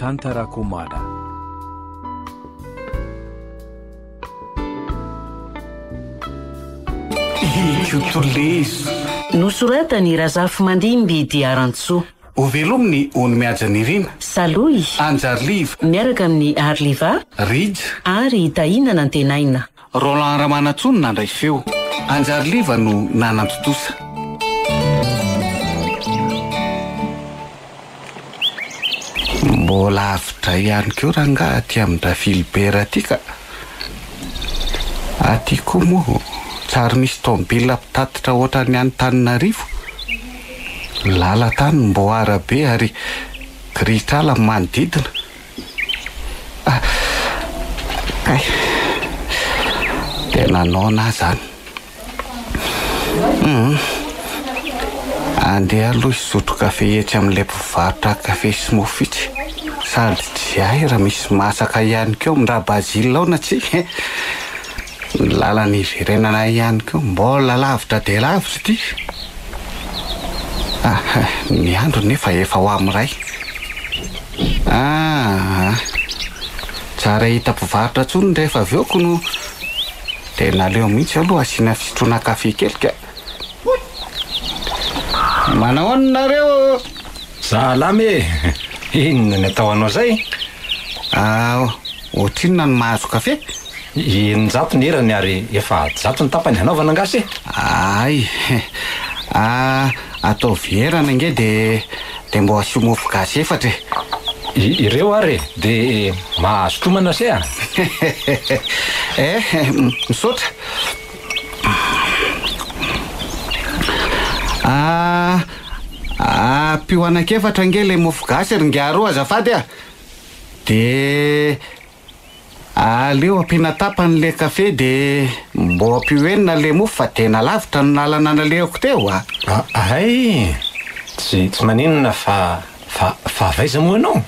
tantarako mala. Ikotolezo nosoratany Razafy Mandimby Diarantsoa. ho velominy ony miajanirina Saloy Anjarliva miaraka amin'ny Arliva Rija ary Taina Nantenaina. Roland Ramanatsony nandray feo. Anjarliva no nanantotosa. Mbola avitra ihany keo ranga aty amin'ny Filibera aty ka. Aty koa moa tsary misy tomobila mpitatitra ohatrany Antananarivo. Lalan-tany mboara be ary kritrala manodidina. Tena nona zany. Andeha aloha isotro kafe etsy amin'ilay mpivarotra kafe sy mofitsy. Sady tsy hay raha misy masaka ihany keo amin'ny Bazile ao na tsy. Ny lalana iverenana ihany keo mbola lavitra dia lavitra ity. Ny andro nefa efa ho amin'ray. Tsara hita mpivarotra tsony rehefa avy eo no tena leo mihitsy aloha asiana fisotroana kafe kely ka. Manahoana nareo? Salame. Inona ny atao anao zay? Ohatrinona no mahazo kafe? Injato ny herany ary efa zato ny tapany hanaovana angasy. Ay, atao vierana nge de mbo asio mofo gasy efatra. Ireo ary de mahazo tomana se misaotra. Pio anakefatra nge le mofo gasy ary ngiaro azafady de aleo ampina tapany le kafe de mbo apio enina le mofo fa tena lavitra ny lalana naleoko teo Ay, tsy maninona fa avaiza moa anao?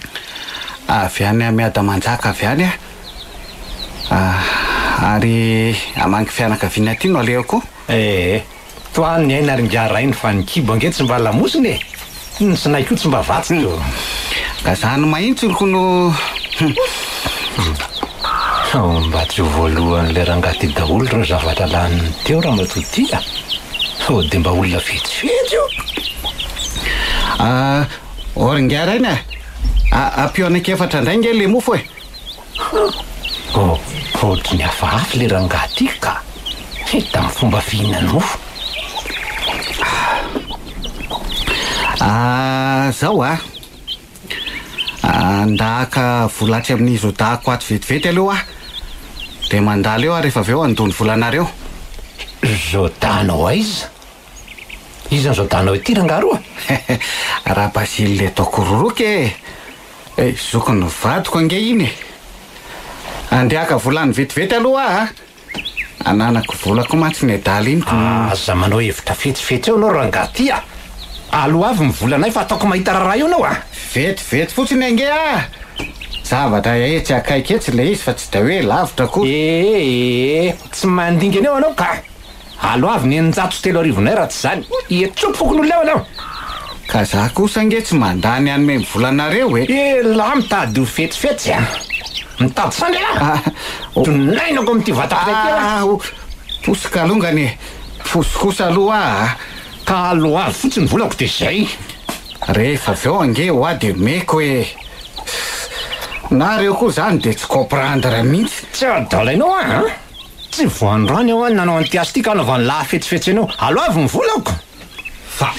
Avy any amiada manjaka avy any ary amangy fianakaviana aty no aleoko. Toany ny aina ary ngarainy fa ny kibo ange tsy mba lamosiny ny sinaiko tsy mba vatsy to. Ka zany mahitsy no mba tsy ho voalohan'le rangaty daholo reo zavatra laniny teo raha matoty de mba olona fetsifetsy io. Oringarainy apio anakefatra ndray nge le mofo Ohatry ny hafahafa le rangaty ka hita amin'ny fomba fihinany mofo. Zao ndahaka volatry amin'izy dahako ato vetivety aloha de mandala eo rehefa avy eo andony volanareo. Zodanao aiza? Iza ny zodanao ity rangaroa? Raha Bazile le tokororoky zokony vadiko ange iny. Andeaka volany vetivety aloha ananako volako matsy ny dala iny. Aza manao hevitra fetsifetsy eo anao rangaty aloha avy mivolanay fa ataoko mahita raha io anao vetivety fotsiny ange zavatra etsy akaiky etsy le izy fa tsy da hoe lavitra ko. Tsy mandingana eo anao ka alo avy ny eninjato sy telo arivonay raha tsy zany etsopo fokony olona eo anao. Ka za kosa nge tsy mandany anome mivolanareo la mitady ho fetsifetsy mitady sandry tonainako amin'ity vatako posika alongany posikosa aloha ka alo avy fotsiny volako de zay. Rehefa avy eo ange ho de meko hoe nareo koa zany de tsy comprendre mihitsy. Tsy adalainao tsy voandroany eo nanao an'ity asy ty ka anaovany lahy fetsifetsy anao alo avy mivolako. Fa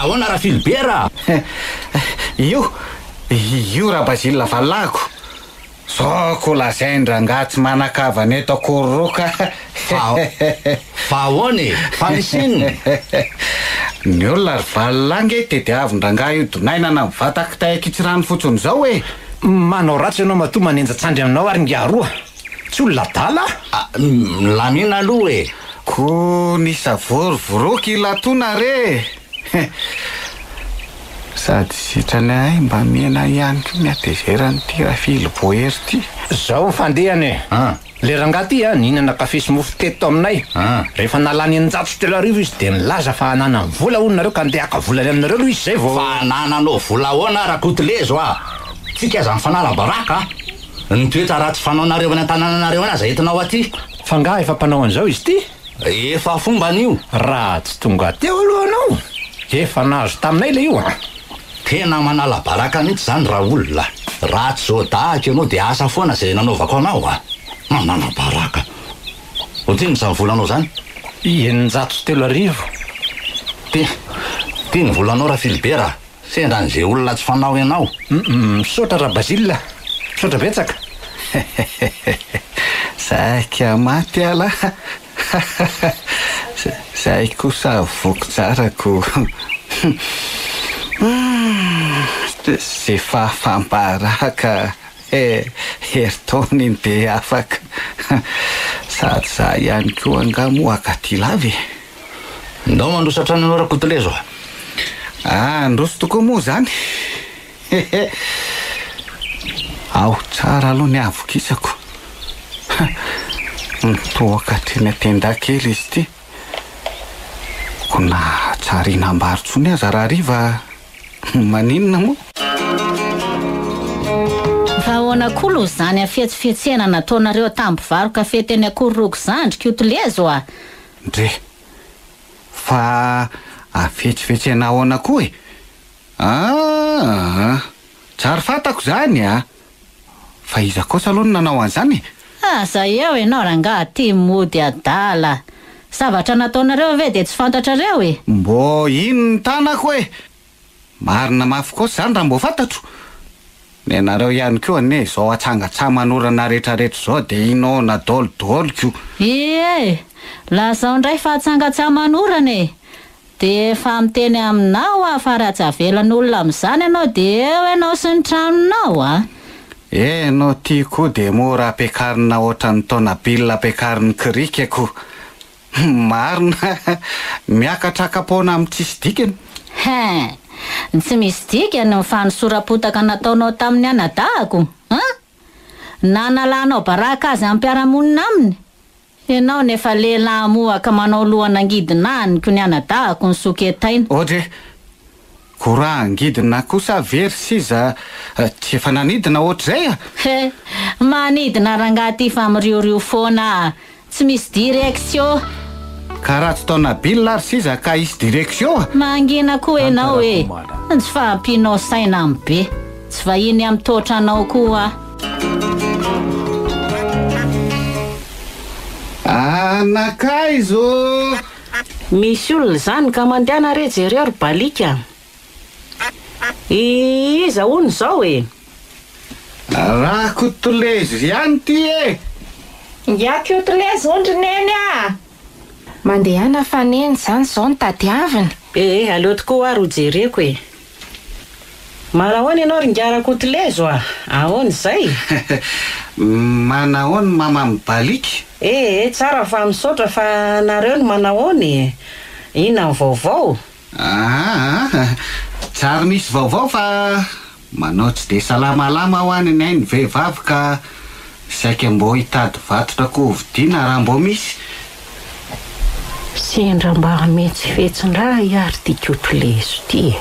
ahoana raha Filibera? Io raha Bazile valako zoko lazainy ranga tsy manakavany eto akororoka. Fa ahoana fa misinona? Ny olona valange de avin-dranga io donaina na mivataka taika tsy rano fotsiny zao manao ratsy anao matoa manenjatsandry aminao ary ngiaroa tsy olona dala. Lamina aloha ko ny savorovoroky latona re. Sady sitrany ahy mba mena ihany ko miatezerany ty raha Filiboery ty. Zao mifandehany le rangaty nihinana kafe sy mofo teto aminay rehefa nalany eninjato sy telo arivo izy de nilaza fa anana vola hono nareo ka andeha aka volany aminareo aloha izy zay vao. Fa nananao vola hoana raha Kotolezo tsika aza mifanala-baraka ny toetra raha tsy fanaonareo any an-tanànanareo anazy entinao aty fa nga efa mpanao an'izao izy ty efa fomban'io raha tsy tonga teo aloha anao efa nahazo taminay le io tena manala-baraka mihitsy zany raha olona raha tsy zao dahaka ianao dia asa foana zay nanaovako anao manala-baraka ohatriny zany volanao zany 903 ty ny volanao raha Filibera sendra n'izay olona tsy fanao ianao misaotra raha Bazila misaotra betsaka zaika maty ala zay kosa voko tsarako zay fahafambaraka heritaony ny be afaka sady za ihany koa angamoaka ty lavy ndao mandrosatrany anao raha Kotolezo androso tokoa moa zany ao tsara aloha ny avokisako mitoaka treny atenda kely izy ty ko na tsarina ambarotsony aza raha riva maninona moa vahoana kolo zany afetsifetsena nataonareo tambovaroka kafe teny akororoko zandry Kotolezo ndre fa afetsifetsena ahoana koa tsary fantako zany fa iza kosa aloha nanao an'izany za eo ianao rangaha ty mody adala zavatra nataonareo ve de tsy fantatrareo mbo ino ny tanako marina mafy kosa zany raha mbo fantatro ny anareo ihany koa ane zao atsangatsaman'orana rehetrarehetra zao de inao nadolidolo lazao ndray fa atsangatsaman'orana de efa miteny aminao fa raha tsy avelan'olona am'izany ianao de eo ianao sy ny tranonao enao ty koa de mora ampiakarina oatra ny taona bilina ampiakariny kirikako marina miakatra kapona amin'ny tsisy dikany tsy misy dikany ny fanosorapotaka nataonao tamin'ny anadahako nanalanao baraka azy ampiaramonina aminy ianao nefa lehilahy mohaka manao lohana angidinanyko ny anadahako ny soketaina ohatra koraha angidina kosa very siza tsy efa nanidina ohatr'izay manidina rangaty fa miriorio foana tsy misy direksio ka raha tsy taona bilina ary siza ka isy direksio mangina koa ianao tsy fahampianao saina amin'ny be tsy vahiny amin'ny toetranao koa anakaizo misy olona zany ka mandehana rejereo ry balika iza hono zao raha Kotolezo ihany ty ya Kotolezo ondrineny mandehana faneny zany zao ny tadiavina aleo tokoa ary hojereko manahoana ianao ringara Kotolezo ahoana zay manahoana mama mibalika tsara fa misaotra fa nareo no manahoana ina ny vaovao tsara misy vaovao fa manao tsy de salamalama ho any ny vehivavy ka saika mbo hitady vatotra ko vidiana raha mbo misy sendra mba hametsifetsin-draha iary ty Kotolezo ty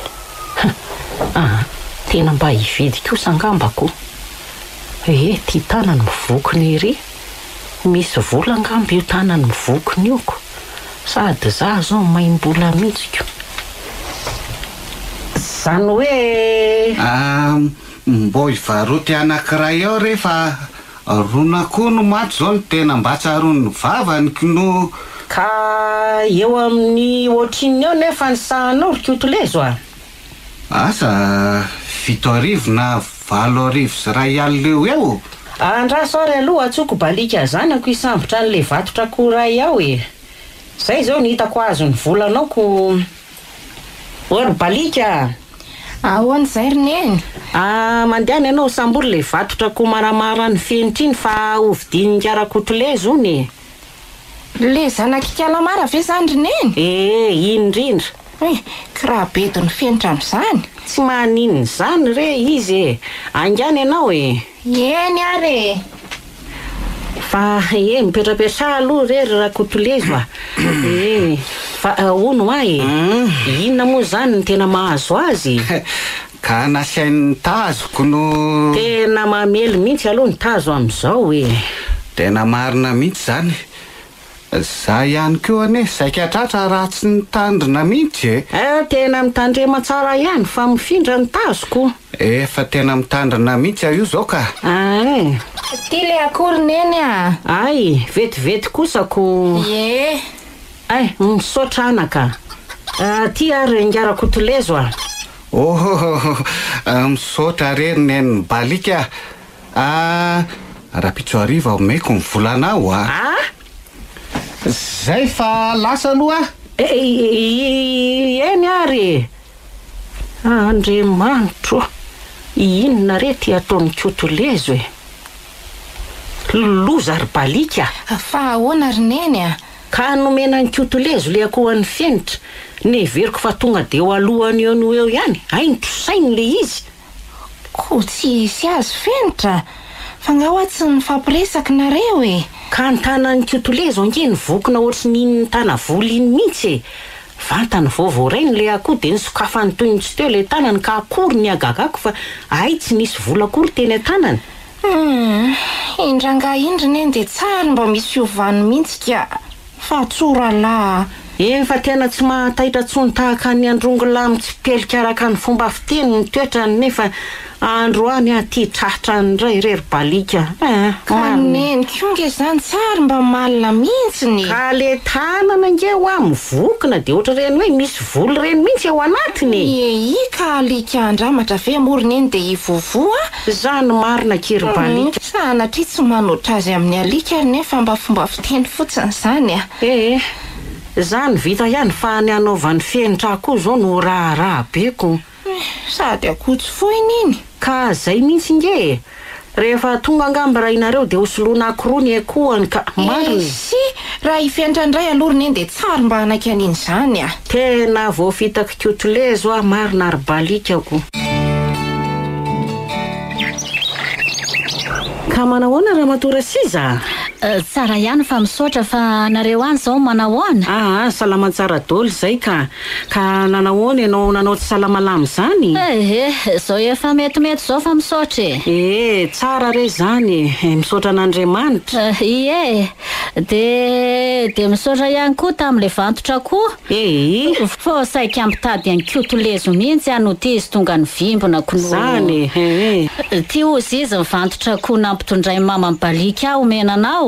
tena mba hividy kosa angambako ty tanany mivokony ery misy vola angamba io tanany mivokony ioko sady za zao maimbola mihitsiko zany hoe mbo hivaroty anankiray ao rehefa rona koa no maty zao ny tena mba tsaron'ny vavany no ka eo amin'ny ohatriny eo nefa ny sahanao ry Kotolezo asa 7 na 8 sy ray alina eo andraso ary aloha atsoko balika zany ako isambotra n'le vatotra koray ao zay zao ny hitako azo ny volanao ko ory balika ahoana zay rineny mandehana ianao sambory le vatotra ko maramara ny fenitriny fa hovidiny kara Kotolezo ony le zanakikalamara ve zany rineny indrindra kiraha bedo ny fenitra am'izany tsy maninony zany re izy angany ianao eny ary fa mipetrapetra aloha rery raha Kotolezo fa ono inona moa zany ny tena mahazo azy ka nasiain'ny tazoko no tena mamely mihitsy aloha ny tazo amin'izao tena marina mihitsy zany za ihany koa ane saika tratra raha tsy nitandrina mihitsy tena mitandrema tsara ihany fa mifindra ny tazoko efa tena mitandrina mihitsy io zao ka ty le akoroneny ay vetivety kosako misaotra anaka ty ary ngara-kotolezo misaotra reny ny balika raha pitso ariva omeko mivolanao zay fa lasa aloha eny ary Andriamanitro inona re ty ataon'ny kotolezo loza ary balika fa ahoana roneny ka nomena ny kotolezo le akohan'ny fenitra neveriko fa tonga de ho alohany eo no eo ihany ay nitrosainy le izy ko tsy isy azy fenitra fa ngaho tsy nifampiresaky nareo ka ny tanan'ny kotolezo ange ny vokona ohatry n'iny tana voly iny mihitsy vantany vaovao rainy le akoho de nisokafany toy ny tsy teo le tanany ka akory ny agagako fa ay tsy nisy vola akory teny an-tanany indrangah indriny eny de tsara mba misy fiovany mihitsy ka fa tsoralahy fa tena tsy mahataitra tsony tahaka ny androngolahy mitsipelika araka ny fomba fiteny ny toetrany nefa androany ty tratra nyray rery balika kaneny konge zany tsara mba malina mihitsiny ka le tanana nge ho mivokona de ohatra reny hoe misy voly reny mihitsy ao anatiny ka alika andramatra ve morony eny de ivovoa zany marina kery balika sanatria tsy manotra azy amin'ny alika ary nefa mba fomba fiteny fotsiny zany zany vita ihany fa ny anaovan'ny fenitra koa zao no raharaha beko sady akoho tsy foiny iny ka zay mihitsy nge rehefa tonga angamba raha inareo de hosoloana akorony akohany ka mariny sy raha ifenitra indray alorony eny de tsara mba anaiky an'iny zany tena vao fitako kotolezo marina ary balikako ka manahoana raha matora siza tsara ihany fa misaotra fa nareo any zao manahoana salamatsara dolo zay ka nanahoana ianao nanao tsy salamalamy zany zao efa metimety zao fa misaotra tsara re zany misaotra an'Andriamanitra de misaotra ihany koa tam'le vantotra koa fo saika ampitady any kotolezo mihitsy ano ty izy tonga ny vimbona zany ty ozy izy mivantotra koa nampitondray mama balika aho omenanao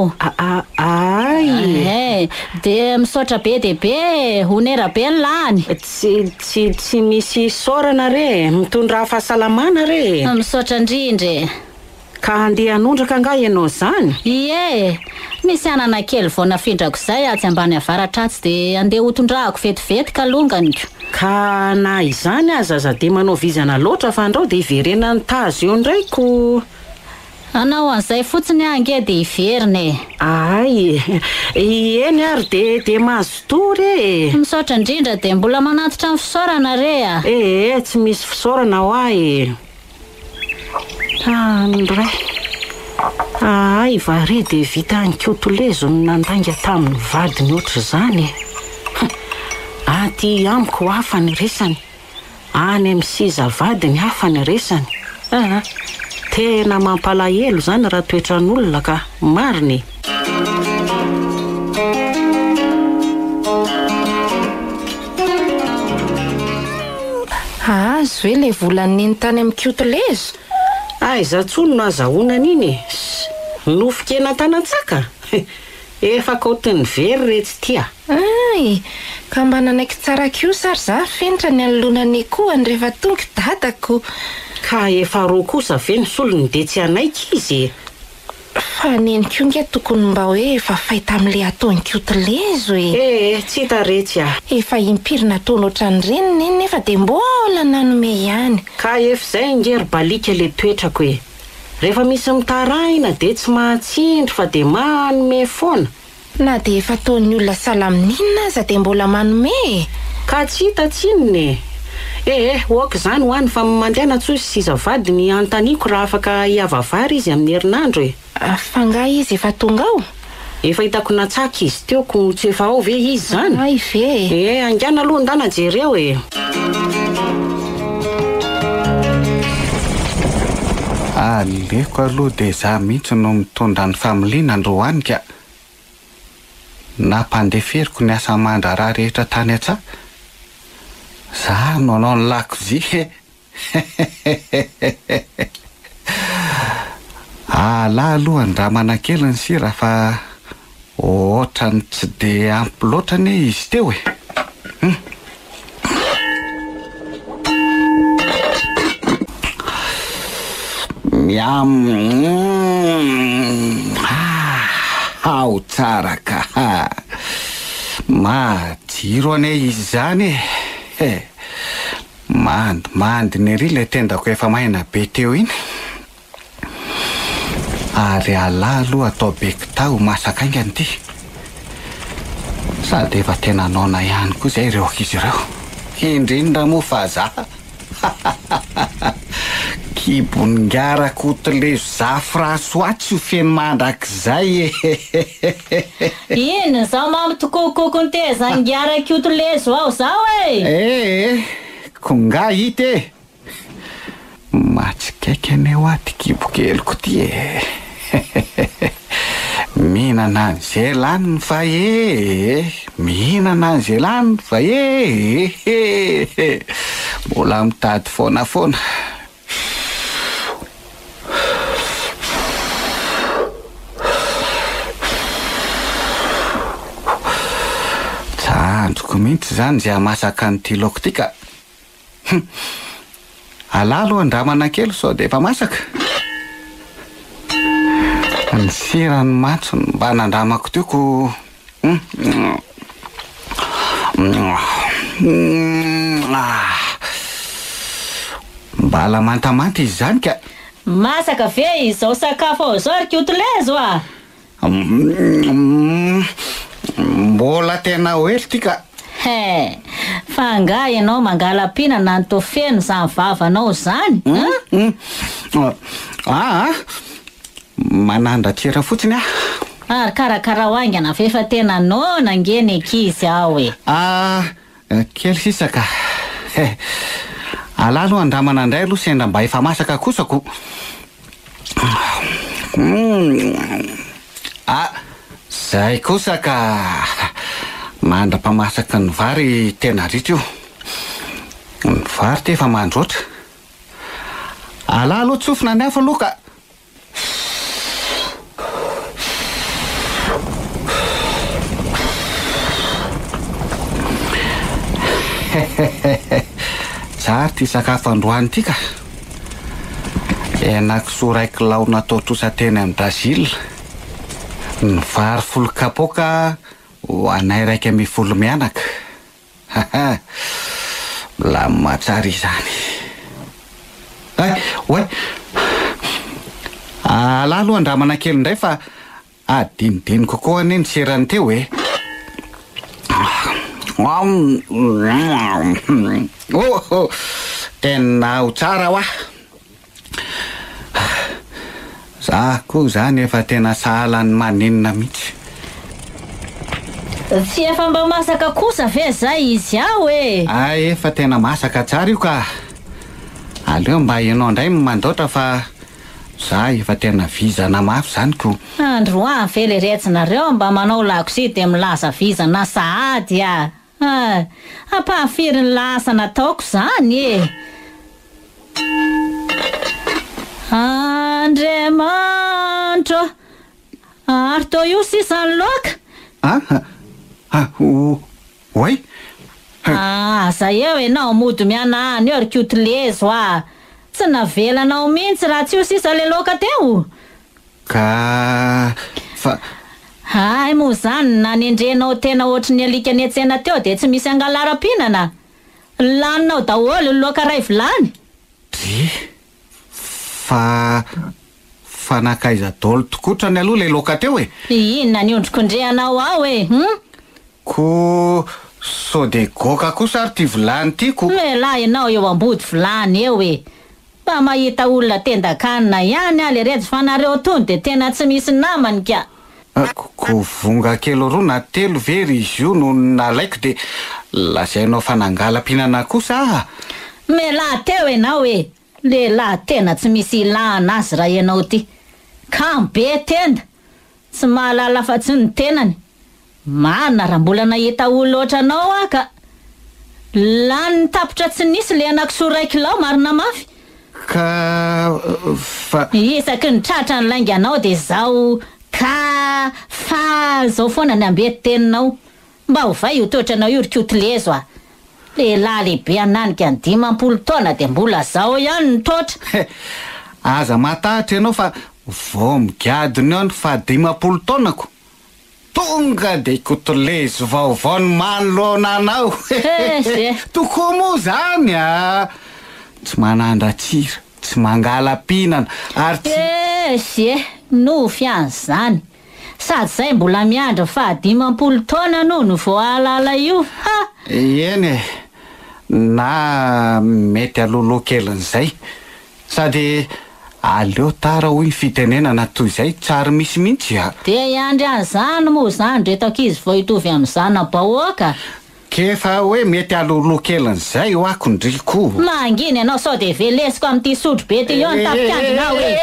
de misaotra be de be honera be ny lany tsy misy sorana re mitondra fahasalamana re misaotra indrindra ka andeha anondraka anga ianao zany misy anana kely vao nafindrako zay atsy ambany avaratratsy de andeha hotondrahako vetivety kalongany ka na izany aza de manao vizana loatra fa andrao de iverena ny tazo eo ndraiko anao an'izay fotsiny ange de iveriny eny ary de mazotory misaotra indrindra de mbola manatitra ny fisaorana re tsy misy fisaorana ho ndray vare de vita ny kotolezo ny nandanga tamin'ny vadiny oatra zany ty amiko hafa ny resany any amin'ny siza vadiny hafa ny resany tena mampalahelo zany raha toetran'olona ka mariny azo hoe le volan'iny tany amin'ny kotolezo za tsony no azahoanan'iny nofokena tanatsaka efa kaotiny very retsy tya ka mba nanaiky tsara kosa ary za fenitra ny anolonany koany rehefa tonga dadako ka efa roa kosa ve ny solony de tsy anaiky izy fa neny konge tokony mba hoe efa fahita amin'le ataony kotolezo tsy taretsy efa impirina ataony ohatran'ny reniny eny nefa de mbola nanome ihany ka zay ngery balika le toetrako rehefa misy mitarahina de tsy mahatsindry fa de manome foana na de efa ataon'ny olona salamin'inona aza de mbola manome ka tsy hita tsinony oka zany hoany fa mandeana tsoy siza vadiny antaniko raha afaka hiavavary izy amin'ny herinandro fa nga izy efa tonga ao efa hitako natsaka izy teoko tsy efa ao ve izy zany ve angana aloha ndana jereo aleko aloha dia za mihitsy no mitondra ny familiana androany ka nampandeferiko ny asa mandraraha rehetra tany an-tsaha. Za no anao ny lakozia. Alahy aloha ny ramanakely ny sira fa ohatrany tsy dia ampy loatra ne izy teo e. Ao tsara ka. Majiro ane izy zany e. Mandy ny ery le tendako efa maina be teo iny. Ary alahy aloha atao bekitao masaka aingany ty. Sady efa tena nona ihany koa zay ireo izy ireo. Indrindra moa fa za. Kibongarako tlezo zafrasoatsy ho feno mandrak'izay e. Ino zao mamotokokoko ny teza ngiarako utlezo ao zao e. Konga ite. Matsikaiky aneo aty kibokeloko ty e. Mihinana an'izay laniny fa mihinana an'izay laniny fa mbola mitady foana. Tsandroko mihitsy zany zay amasaka nyty laoko ty ka. Alahy aloha andramana kely sao dia efa masaka. Ny sirany matso mba nandramako tioko. Mbala mantamanta izy zany ka. Masaka ve izao sakafo ao zao ry utlezo a? Mbola tena oely ty ka. Fa nga ianao mangalam-pina na nitofeno zany vavanao zany? Manandratrera fotsiny a. Ary karakara hoaingana fefa tena nona ngeny ankizy ao e. Kely sisa ka. Alahy aloha andramana indray aloha sendra mba efa masaka kosako. Zay kosa ka. Mandra-pamasaka ny vary tena ritra io. Ny vary ty efa mandroatra. Alahy aloha tsofina ny hafa aloha ka. Tsara ty sakafo androany ty ka. Henakisoa raiky laona atao trosa teny amin'ny Brazil. Ny vary folo kapoka ho anay raiky amby folo mianaka. Lamatsara izany. Oe. Alahy aloha andramana kely indray fa adinidiny kokoa ane ny serany teo e. Tena ho tsara hoa. Za koa zany efa tena sahalany maninona mihitsy. Tsy efa mba masaka kosa ve zay izy ao e? Efa tena masaka tsara io ka. Aleo mba ianao indray mandoatra fa za efa tena vizana mafy zany ko. Androany ve le retsinareo mba manao lakozia dia milaza vizana sahady a. Ampahafiry ny lasa nataoko zany e. Andriamanitro, ary toa io sisa ny loaka. Oay. Zay eo enao mody mianahany eo ry utlezo a. Tsy navelanao mihitsy raha tsy io sisa le loaka teo. Ka fa moa zany na nendrenao tena ohatry ny alika ny an-tsena teo dia tsy misy angalaram-pinana. Laninao daholo ny loaka ray vilany. Fa nakaiza daholo tokotrany aloha le loaka teo e. Inona ny ondrikondrehanao ao e? Ko sao dia goka kosa ary ty vilany tiako. Melahy ianao eo ambody vilany eo e. Mba mahita olona tendakanina ihany le retsy fanareo tony dia tena tsy misy namany ka. Ko vonga kely roa na telo very izy io no nalaiko dia lazainao fanangalam-pinana kosa. Melahy teo enao e. lehilahy tena tsy misy ilàna azy raha ianao ty. Kamo be tenda, tsy mahalala fa tsy ny tenany. Marina raha mbola nahita olo oatra anao ka lany tapitra tsy nisy le anankisoa 1 kilao marina mafy. Ka fa isaky ny tratra ny lainga anao de zao ka fa zao foana ny ambety teninao. Mba ho vai io toetranao io ry Kotolezo a. Lehilahy lehibe ananika ny 50 taona de mbola zao ihany ny totra. Aza matahatra ianao fa vao migadony ao fa 50 taonako. Tonga de Kotolezo vaovao ny manoloana anao. Toko moa zany a. Tsy manandratsira, tsy mangala-pihinana ary tsy nofy any zany. Sady zay mbola miandra fa 50 taona no vao alala io. Eny na mety alolo kelin'izay. Sady aleo tara hoy ny fitenenana toy zay tsara misy mihitsy a. De iandry an'izany moa zany reto ankizy vao hitovy amin'izany bahoaka. Kefa hoe mety alolo kelin'izay ho akondriko. Manginy anao sao de velesiko amin'ity sotro be ty eo ny tapikandrinao hoe.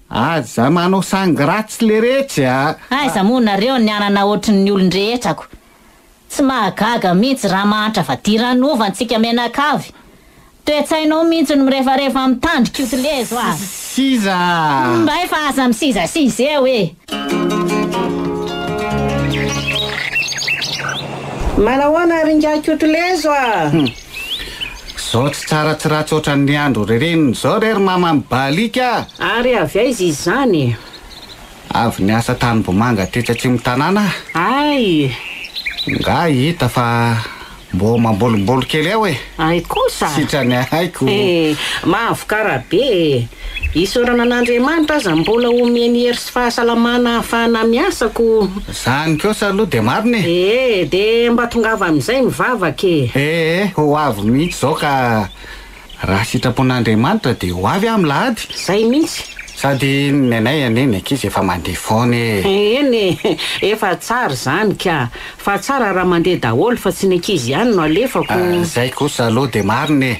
Aza manao sangratsy le rehetra a. Aiza moa nareo ny anana ohatrin'ny olon-drehetrako. Tsy mahagaga mihitsy raha mahantra fa tiranova antsika menakavy. Toetsainao mihitsy no mirefarefa amin'ny tandry Kotolezo a. Siza. Mba efa aza misizasiza eo e. Manahoana ringa Kotolezo a. Zao tsy tsara tsy ratsy ohatran'ny andro rereniny zao rery mama mibalika. Ary avy aiza izany? Avy niasa tany Bomanga tetratsy tanàna. Ay. Nga hita fa mbo mambolimbolo kely ao e. Ay kosa. Sitrany haiko. Mahavokara be. Isorana an'Andriamanitra aza mbola omeny hery sy fahasalamana ahafahana miasako. Zany kosa aloha de marina e. De mba tongava amin'izay mivavaka ho avy mihitsy zao ka raha sitrapon'Andriamanitra de ho avy amin'ny lahady. Zay mihitsy. Sady nenay aneny ankizy efa mandeha foana eny efa tsara zany ka fa tsara raha mandeha daholo fa tsy ny ankizy ihany no alefako. Zay kosa aloha de marina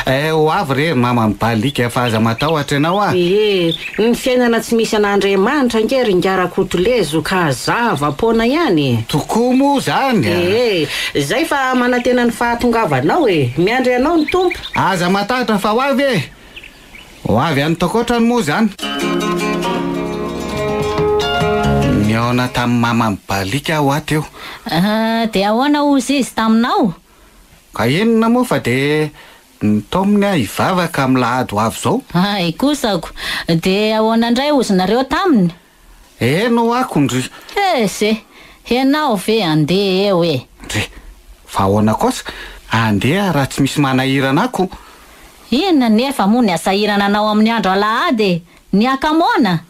ho avy rery mama mibalika fa aza matahotra ianao a. Ny fiainana tsy misy an'Andriamanitra ngery ngara Kotolezo ka zava-pona ihany. Tokoa moa zany. Zay fa manantena ny fahatongavanao miandry anao ny tompo. Aza matahatra fa ho avy ho avy any tokotrany moa zany. Niona tamin'ny mama mibalika ho aty eo. De ahoana ozy izy taminao? Ka enina moa fa de nitominy aho hivavaka amin'ny lahady ho avy zao. Ay kosako. De ahoana indray ozy nareo taminy? No akondry. Ianao ve andeha eo e? Fa ahoana kosa andeha raha tsy misy manahirana ako. Inona nefa moa ny asahirana anao amin'ny andro alahady ny akamona?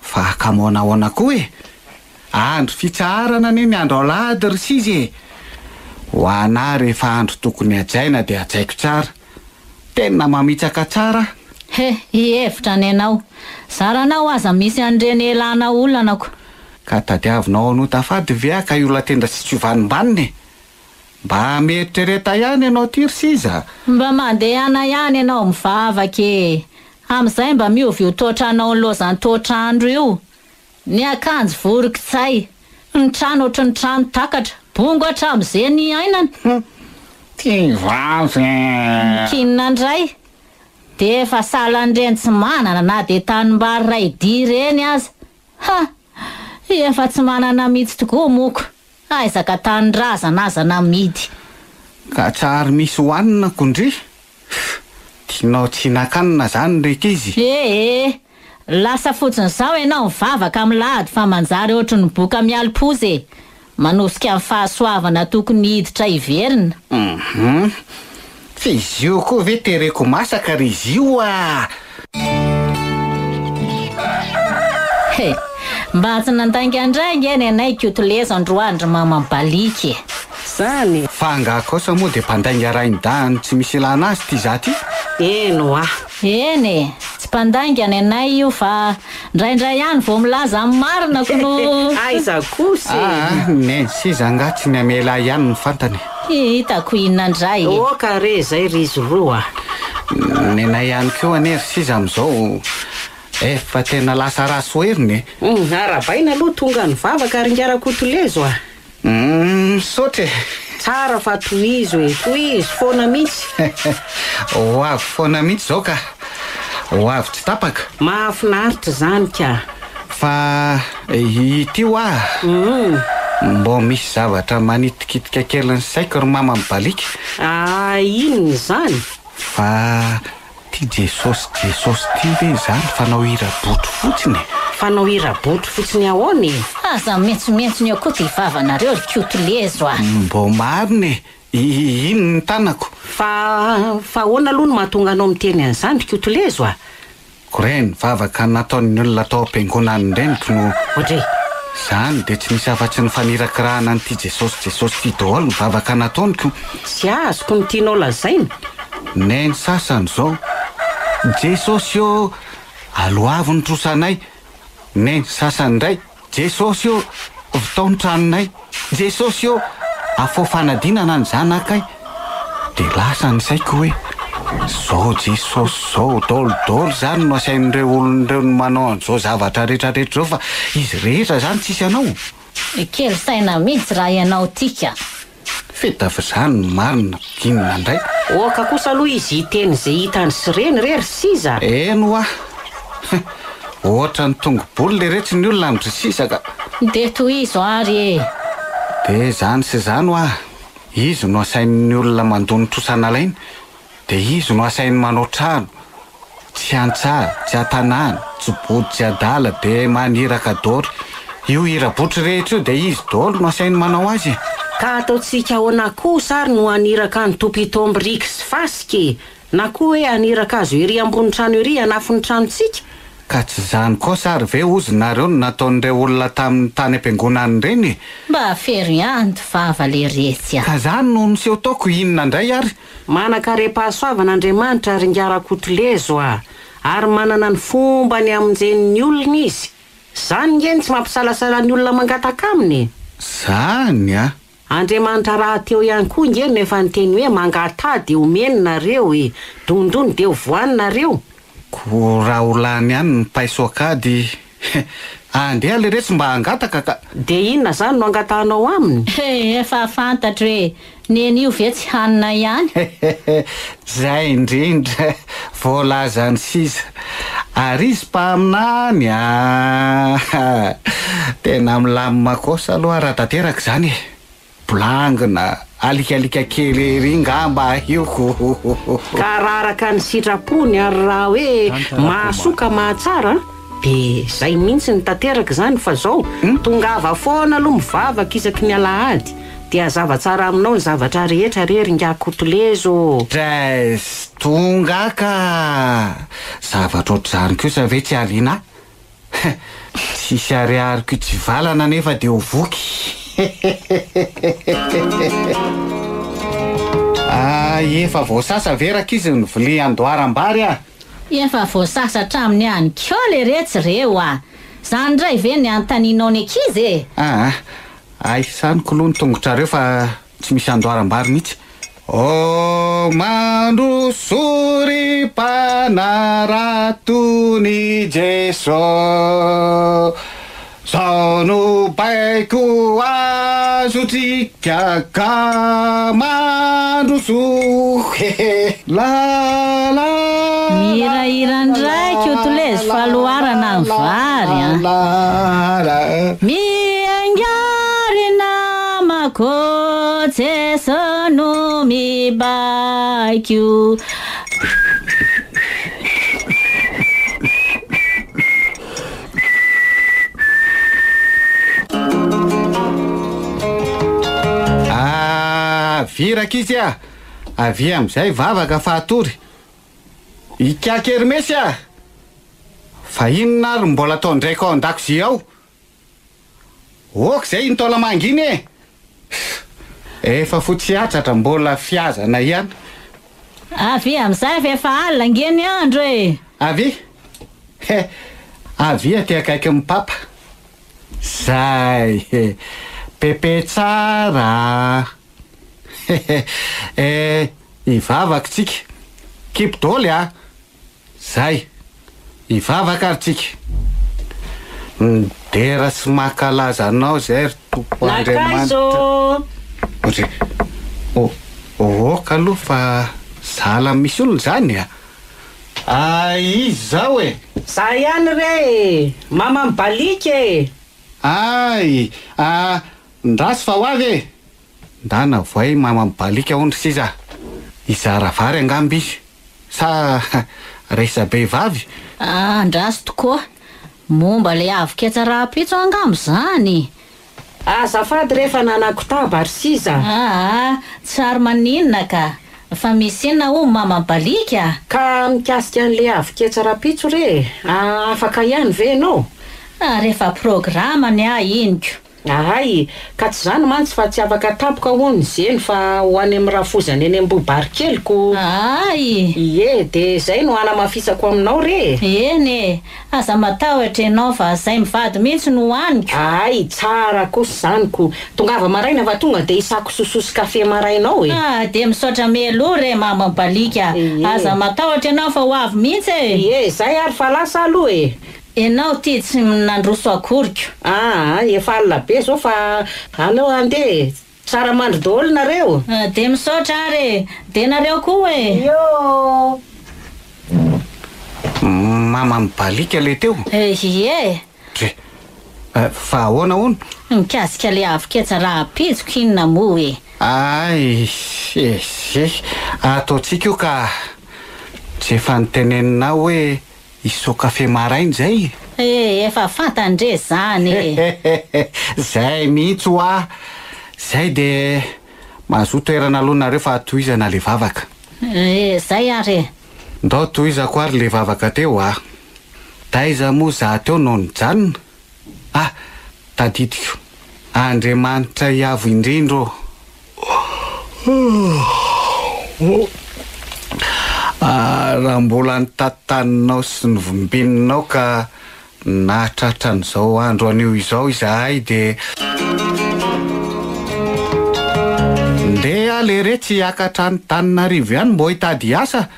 Fa akamona ahoana koa andro fitsarana ny andro alahady ry sizy ho ana rehefa andro tokony ajaina de ajaiko tsara. Tena mamitsaka tsara. Hevitra ny anao. Zaranao aza misy an'ireny elana olonako. Ka tadiavinao anota fady ve ka iola tenda sy tsiovanimbaniny. Mba mieritrereita ihany ianao ty ry siza. Mba mandehana ihany ianao mivavaka Am'izay mba miovy ho toetranao lozany toetrandro io. Ny akanjo vorokitsay, ny trano ohatry ny trano takatra, bongo hatramin'izay ny ainana. Kinina indray. De efa salan'ireny tsy manana na de tanimbary ray dia ireny aza. Efa tsy manana mihitsy tokoa moko. Aizaka tanirazana aza na midy. Ka tsara misy hoanina kondry. Tianao tsy nakanina zany ndraiky izy. Lasa fotsiny zao ianao mivavaka amin'ny lahady fa manjary ohatry ny boka mialpozy manosika amin'ny fahasoavana tokony hiditra iverina. Fa izy io koa ve tereko masaka ry izy io a. Mba tsy nandainga andray eny anay Kotolezo androandro mama mibalika. Zany. Fa nga kosa moa de mpandainga raindany tsy misy ilana azy ty zaty. Eny tsy mpandainga ny anay io fa ndraindray ihany vao milaza amin'ny marina kono. Aiza kosa. Ne siza nga tsy miamela ihany ny fantany. Hitako inona indray. Ka re zay ry izy roa. Nenay ihany koa anery siza am'izao efa tena lasa raso heriny. Arabaina aloha tonga ny vavaka ary ngara-kotolezo a. Saotra Tsara fa tohizo tohizo foana mihitsy. ho avy foana mihitsy zao ka ho avy tsy tapaka. Mahafinaritra zany ka. Fa itio mbô misy zavatra manitikitika kely ny saiko ry mama mibalika. Inony zany? Fa ty Jesosy ty ve zany fanao hira-boto fotsiny? Fanao hira-boto fotsiny ahoany? Aza mentsomentsony eo koa ty vavanareo ry kotolezo a. Mbô mariny ino ny tanako? Fa ahoana aloha no mahatonga anao miteny an'izany ry kotolezo a? Koreny vavaka nataon'ny olona tao am-piangonany reniko no Ohatry zany de tsy misy afa-tsy ny fanirakirahana n'ity Jesosy ty daholo ny vavaka nataoniko. tsy azoko ny tianao lazaina. Neny sasany zao Jesosy io aloavo ny trosanay. Neny sasany ndray Jesosy io vitao ny tranonay. Jesosy io afao fanadinana ny zanakay. De lasa ny saiko hoe zao Jesosy zao daolodolo zany no asain'ireo olon'ireo no manao an'izao zavatra rehetrarehetra zao fa izy rehetra zany tsisy anao. Kely saina mihitsy raha ianao tika. Fetavy zany marina ginina ndray. Oka kosa aloha izy hiteny zay hitany sy reny rery siza. Eno a ohatra ny tongoboly le retsy ny olona amindry sisaka. De tohizo ary De zany sy zany oa izy no asain'ny olona mandony trosanalainy. De izy no asainy manao trano, tsy antsara, tsy atanàna, tsy body, tsy adala, de maniraka dory. Io hira-botry rehetra io de izy daholo no asainy manao azy. Ka ataotsika ahoana kosa ary no aniraka ny tompitomby riky sy fasiky, na koa hoe aniraka azo ery ambony trano ery anafony tranontsika. Ka tsy zany kosa ary ve ozonareo no nataon'ireo olona tamin'ny tany am-piangonany reny? mba ferianto vava le retsy Ka zany no niseho taoko inona ndray ary? Manan-karepahasoavan'Andriamanitra ary ngara-kotolezo a, ary manana ny fomba ny amonjen'ny olona izy. Zany ngeny tsy mampisalasala ny olona mangataka aminy. Zany a? Andriamanitra raha teo ihany koa ngeny efa niteny hoe mangata de omeninareo dondony de voaninareo. Ko raha olany ihany ny paisoakady andeha le retsy mba hangataka ka. De inona zany no angatahanao aminy? efa fantatro hoe neny io ve tsy hanina ihany. Zay indrindra voalazany sisa ary izy mpaminany tena milamina kosa aloha raha tanteraka zany. Blangina alikalika kely ery ngamba io ka raha araka ny sitrapony ary raha hoe mahasoka mahatsara de zay mihitsy ny tanteraka zany fa zao tongava foana aloha mivavaka isaky ny alahady de azava tsara aminao ny zavatra rehetra rery ngara-kotolezo. Dres tonga ka zavatra ohatr'izany kosa ve tsy aliana? Tsisy ariariko tsy valana nefa de ho voky. Efa voasasa veraka izy ny vilia andoaram-bary a. Efa voasasa traminy ihany keo le retsy reo a. Zany ndray ve ny antaninao ny ankizy aisaniko aloha ny tongotrareo fa tsy misy andoaram-bary mihitsy. Mandro sory mpanaraton'i Jesosy, zao no baiko azotrika ka mandroso mihirahira ndray kotolezo faloarana ny vary miangary namako Jeso no mibaiko. Viraka izy avy am'izay vavaka fahatory ikakery mesy fa inona ary mbola atao ndraiky ao an-dakozia ao. Ok zay ny taola manginy efa fotsy atratra mbola fiazana ihany. Avy am'izay efa alina ngeny andro avy aty akaiky mipapa zay pepe tsara ivavaka tsika kipdoly a zay ivavaka ary tsika dera sy makalaza anao zay ry tompo Andriamanitra oka aloha fa zala misy olona zany izy zao za ihany re mama mibalika ay ndrasy fa ho avy ndana voay mama mibalika ondry siza izaravary angamby izy sa resa be vavy ndrasy tokoa momba le avoketsa raha-pitso angambo zany azafady rehefa nanakotaba ary siza tsary maninona ka fa misy inona o mama mibalika ka mikasika an'le avoketsa raha-pitso re afaka ihany ve anao rehefa programany iniko ay ka tsy zany mantsy fa tsy afaka tapoka hony zeny fa ho any amin'ny rafozany eny ambobarikeliko ie de zay no anamafisako aminao re eny aza matahotra ianao fa zay mivady mihitsy no hoaniko ay tsara kosa zanyko tongava maraina fa tonga de isako sososo kafe marainao de misaotra meloa re mama mibalika aza matahotra ianao fa ho avy mihitsy zay ary fa lasa aloha enao ty tsy nandroso akoriko efa alina be zao fa aleo andeha tsara mandro daholo nareo de misaotra ary de nareo koa mama mibalika le teo fa ahoana hono mikasika le avoketsa raha-pitsoko inona mo ay ataotsika io ka tsy efa nitenenina hoe iso kafe marainy zay efa fantandre zany zay mihitsy ho zay de mahazo toerana alohanareo fa atohizana le vavaka zay ary ndao tohizako ary le vavaka teo taiza moa za teo no nijanona tadidiko Andriamanitra iavo indrindro raha mbola nitataninao sy nivombinanao ka nahatratra n'izao andro anio izao izahay de ndeha le re tsy hiakatra ny Tananarivo ihany mbo hitady asa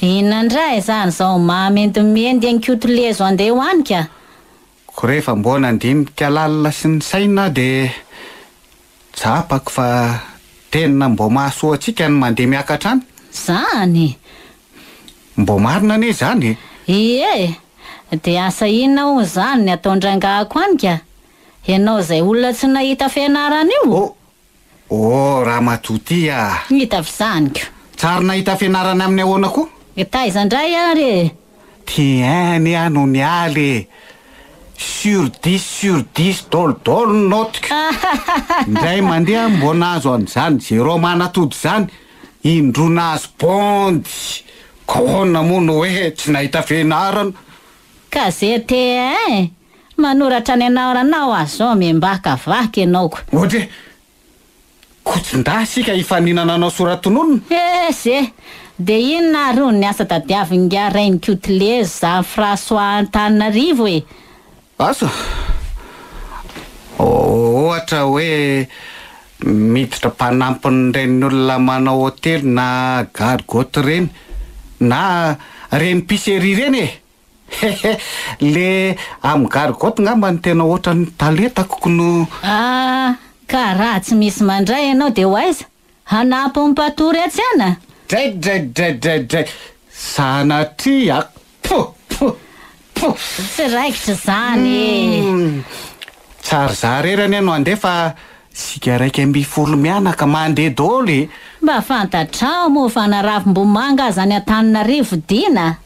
inandray zany zao mahamendimendy ankotolezo andeha hoanika ko rehefa mbo nandinika lalina sy ny saina de tsapako fa tena mbo mahasoa antsika ny mandeha miakatra any zany mbo marina ane zany de asa inona ho zany ny ataondrangahako anika ianao zay olona tsy nahita fianarana io raha matoty hita fizaniko tsary nahita fianarana amin'ny ahoana koa taizandray ary tiany no nialy sur 10 dolo notiko ndray mandeha mbo nahazo an'izany zero manatody zany indro nahazo bondy kaona moa no hoe tsy nahita fianarana ka ze te manoratra ny anaranao azao mimbaka vaky ianaoko ohatra kotsinda sika hifaninana anao soratononona ze de inona ary ny asa tadiavinga rainy koutile za François Antananarivo asa ohatra hoe miditra mpanampiny reny olona manao hotely na gargote reny na reny piserie reny le amin'ny gargote ngamba ny tena ohatra ny taletako no ka raha tsy misy mandray ianao de ho aiza hanapo mpatory atsiana dray sanatria tsy raikitra zany tsary za rerany ano andeha fa sika raiky 12 mianaka mandeha daholo mba fantatrao moa fa naravim-bomanga azany Antananarivo dina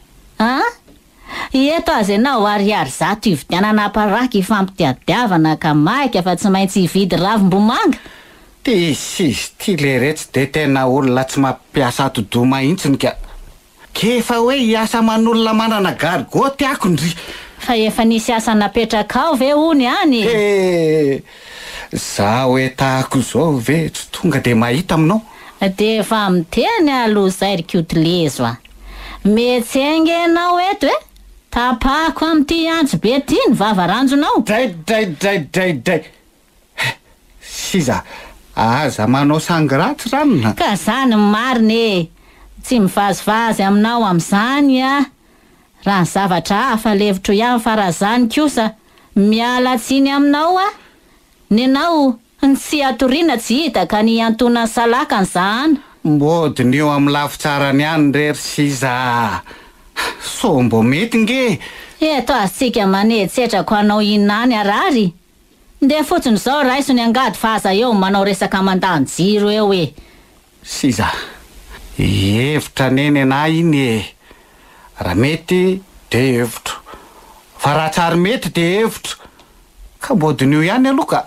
eto azy ianao ariary zato ividianana aparaky ifampitiadiavana ka maika fa tsy maintsy hividy ravim-bomanga de sizy ty le retsy de tena olona tsy mampiasa atodo mahitsiny ka kefa hoe hiasa man'olona manana gargote ako ndry fa efa nisy asa napetraka ao ve ony any za hoe tahako zao ve tsy tonga de mahita aminao de efa miteny aloha zay ry koutilezo metsy engy ianao eto tapako amty antso be ty ny vavaranjonao dray siza aza manao sangratsy ranona ka zany mariny tsy mivazivazy aminao amin'izany a. Raha ny zavatra hafa levitro ihany farazany kosa miala tsiny aminao a. Ny anao ny tsy atoriana tsy hita ka ny antona salaka ny zahana. Mbodiny eo amin'ny lafitsarany ihany rery siza. So mbo mety nge. Eto asika manetsetrako anao inany arary. Nde fotsiny zao raiso ny angady fahaza eo manao resaka mandany jiro eo e. Siza, hevitra neny ana iny e. Raha mety de hevitro, fa raha tsary mety de hevitro. Ka mbodiny eo ihany aloha ka.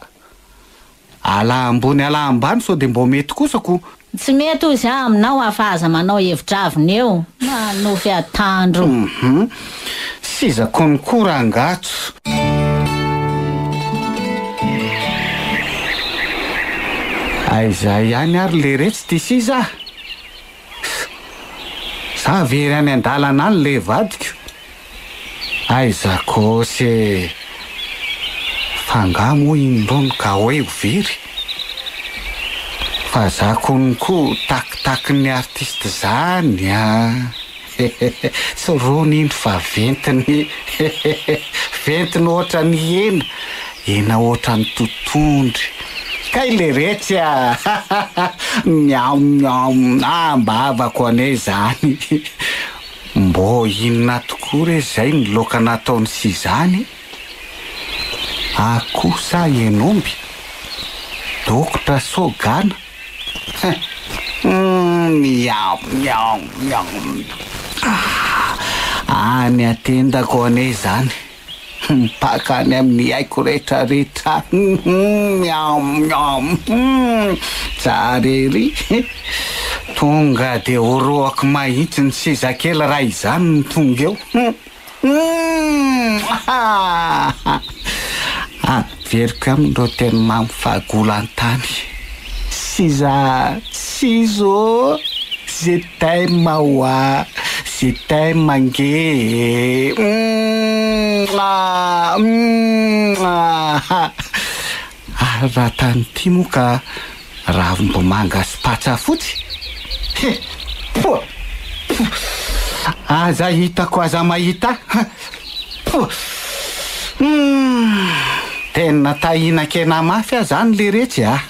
Ala ambony ala ambany so de mbo mety kosako. Tsy mety ozy aminao afahaza manao hevitra aviny eo. Manofy atandro. Siza konokora angatso. Aiza ihany ary le retsy ty siza. Za very any an-dalana any le vadiko. Aiza kose. Fangamo indrono ka hoe very. Fa za konoko takitaky ny artiste zany a. Tsy rony iny fa ventiny. Ventiny ohatra ny hena. Hena ohatra ny totondry. Ka ile retsy a. Mba avako ane zany. Mbo inona tokoa re zay ny loka nataony si zany. Akosa enomby. Dokitra Sogana. Any atendako ane zany. Mpakany amin'ny haiko rehetrarehetra. Tsarery. Tonga de oroako mahitsy ny sizakely raha izany ny tonga eo. Veriko amindro teny mamy fahagolantany. Siza, sizo, je t'aime wa, je t'aime nge. Raha tany ty moa ka ravim-bomanga sy patsa fotsy. Aza hitako aza mahita. Tena tahinan-kena mafy a zany le retsy a.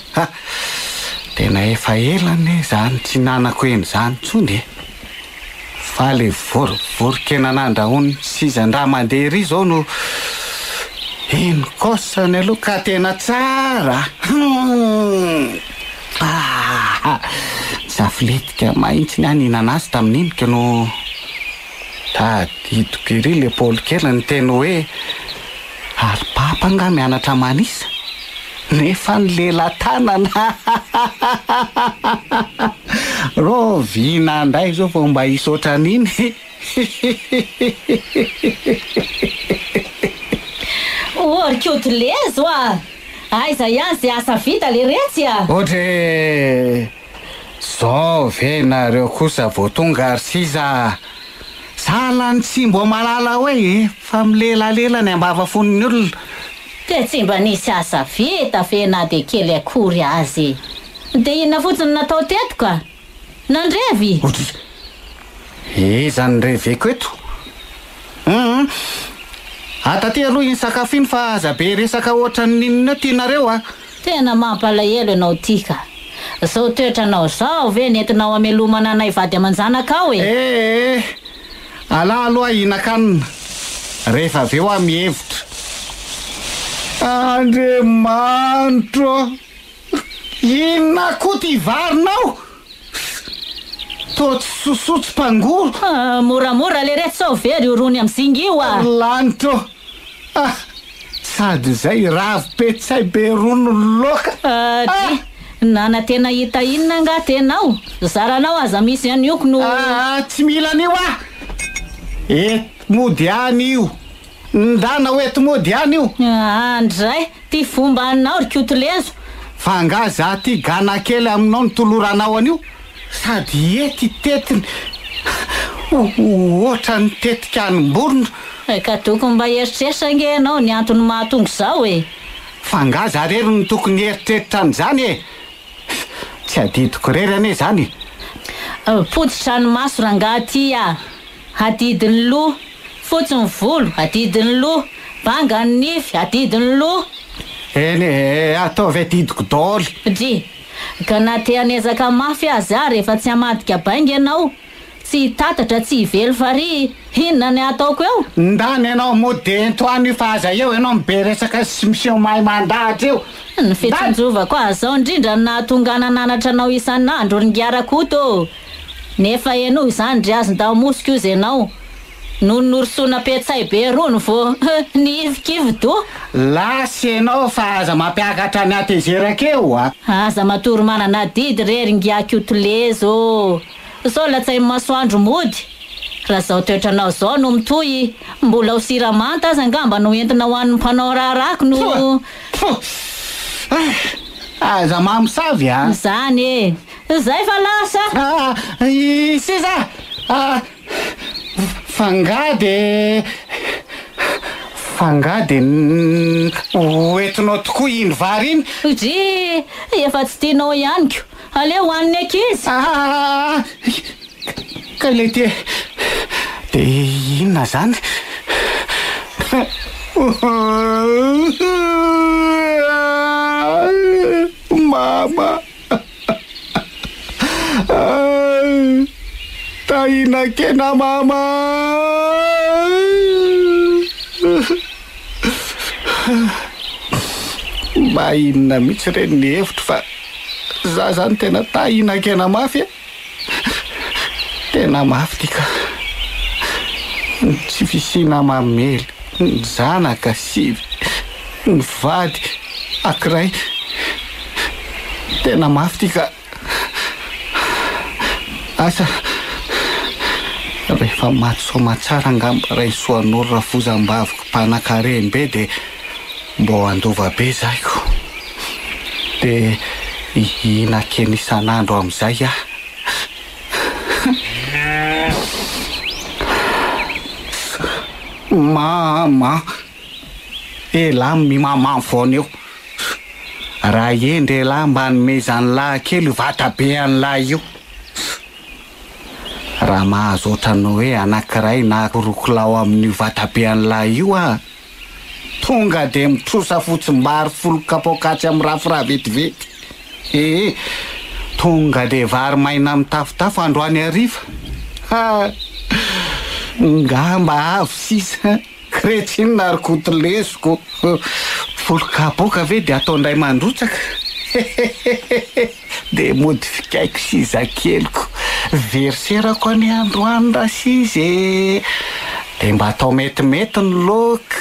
Tena efa elane zany tsy nanako eny zany tsony. Fa le vorokena nandrahony sizan-draha mandeha ry zao no eny kosany aloha ka tena tsara. Zafiletika mahitsy ny anina azy tamin'iny ka no tadidiko iry le Paul kely ny teny hoe ary papa nga mianatra manisa nefa ny lela tanana. Ro vina ndray zao vao mba isotra an'iny. Orikoto lezo a. Aiza ihany zay asa vita le retsy a. Otre zao ve nareo kosa vao tonga ary siza. Salany tsy mbo malala hoe fa milelalela ny ambava foniny olona. Te tsy mba nisy asa vita fe na de kely akory azy. De inona fotsiny natao teto ka? Nandrevy? Iza nireveko eto? Ataty aloha iny sakafo iny fa aza be resaka ohatra ninona tianareo a. Tena mampalahelo ianao tika. Zao toetranao zao ve nentinao amelomana anay vady aman-janakao e? Ala aloha inan-kanina. Rehefa avy eo mihevitra. Andriamanitro. Inona koa ty varinao? Toa sosotsy mpangoro. Moramora le retsy sao very orony amin'ny zingio a. Lanitro. Sady zay ravim-petsay be rono loka. Nana tena hita inona nga tenao. Zaranao aza misy anioko no. Tsy mila an'io a. Mody any io. Ndana hoe eto mody any io. Andray ty fomba anao rikoto lezo. Fa nga za ty gana kely aminao ny toloranao an'io. Sady ety tetiny. Ohatra ny tetika any-borona. Ka tokony mba eritreritra nge anao ny antony mahatongo zao e. Fa nga zarery ny tokony eritreritra an'izany e. Tsy adidiko rery ane zany. Potsitranomaso rangahy ty adidiny loha, fotsiny volo adidiny loha, vangany nify adidiny loha. Eny ataovy adidiko daholo. Dry ka na te hanezaka mafy azy rehefa tsy hamadika bainga ianao, tsy tatatra tsy hivelo fary, inona ny ataoko eo? Ndany ianao modento any fa aza eo ianao miberesaka sy miseo mahay mandahatra eo. Ny fitsinjovako azao indrindra nahatonga nananatra anao isan'andro ringiarakoto. Nefa ianao izany dry azon-damosika io zay ianao nonorsona petsay be rony vo niivokivy do. Lasy ianao fa aza mampiakatra ny atezeraka eo Aza matory manana didy re ringiako tolezo. Sao latsay masoandro mody. Raha zao toetranao zao no mitoy, mbola ho siramanta aza angamba no entina ho an'ny mpanao raharako no. Aza mamosavy Zany zay fa lasa. Siza fangady oentinao tokoa iny vary iny. Dry efa tsy tianao ihany ko, aleo hoaniny ankizy. Ka le de inona zany? Mama tahina kena mama. Mba inona mihitsy reny ny hevitro fa za zany tena tahina kena mafy. Tena mafy tika. Tsy fisina mamely, ny zanaka sivy, ny vady akiray. Tena mafy tika. Asa rehefa maty soma tsara angamba ray soan'olo rafozam-bavoko mpanan-kareny be de mbo andova be zayko. De ihina keny isan'andro am'izay Mama lahy mimamamy foana eo. Raha endry lahy mba nomezany lahy kely vatabe any lahy io. Raha mahazo ohatrany hoe anankiray na rokolao amin'io vatabe any lahy io tonga de mitrosa fotsim-bary folo kapokatsy amin'ny rafiraha vetivety. Tonga de vary maina mitafotafo androany hariva. Ngamba avy sisa kretsinina ary kotolesoko. Folo kapoka ve de atao ndray mandrotsaka. De modifikaiko siza keliko, verserako any androany rasizy de mba atao metimety ny loka.